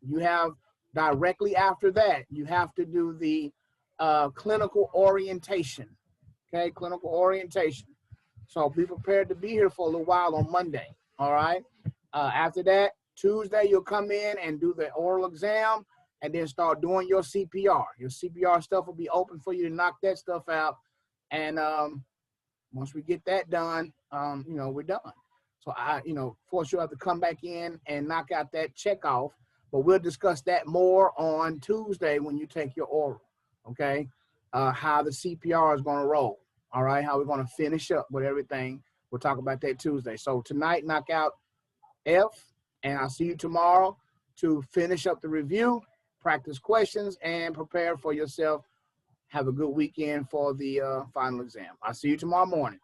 you have directly after that, you have to do the clinical orientation. Okay, clinical orientation. So be prepared to be here for a little while on Monday. All right. After that, Tuesday you'll come in and do the oral exam, and then start doing your CPR. Your CPR stuff will be open for you to knock that stuff out. And once we get that done, you know, we're done. So you know, of course you'll have to come back in and knock out that check off, but we'll discuss that more on Tuesday when you take your oral, okay? How the CPR is gonna roll, all right? How we're gonna finish up with everything. We'll talk about that Tuesday. So tonight, knock out F, and I'll see you tomorrow to finish up the review, practice questions, and prepare for yourself. Have a good weekend for the final exam. I'll see you tomorrow morning.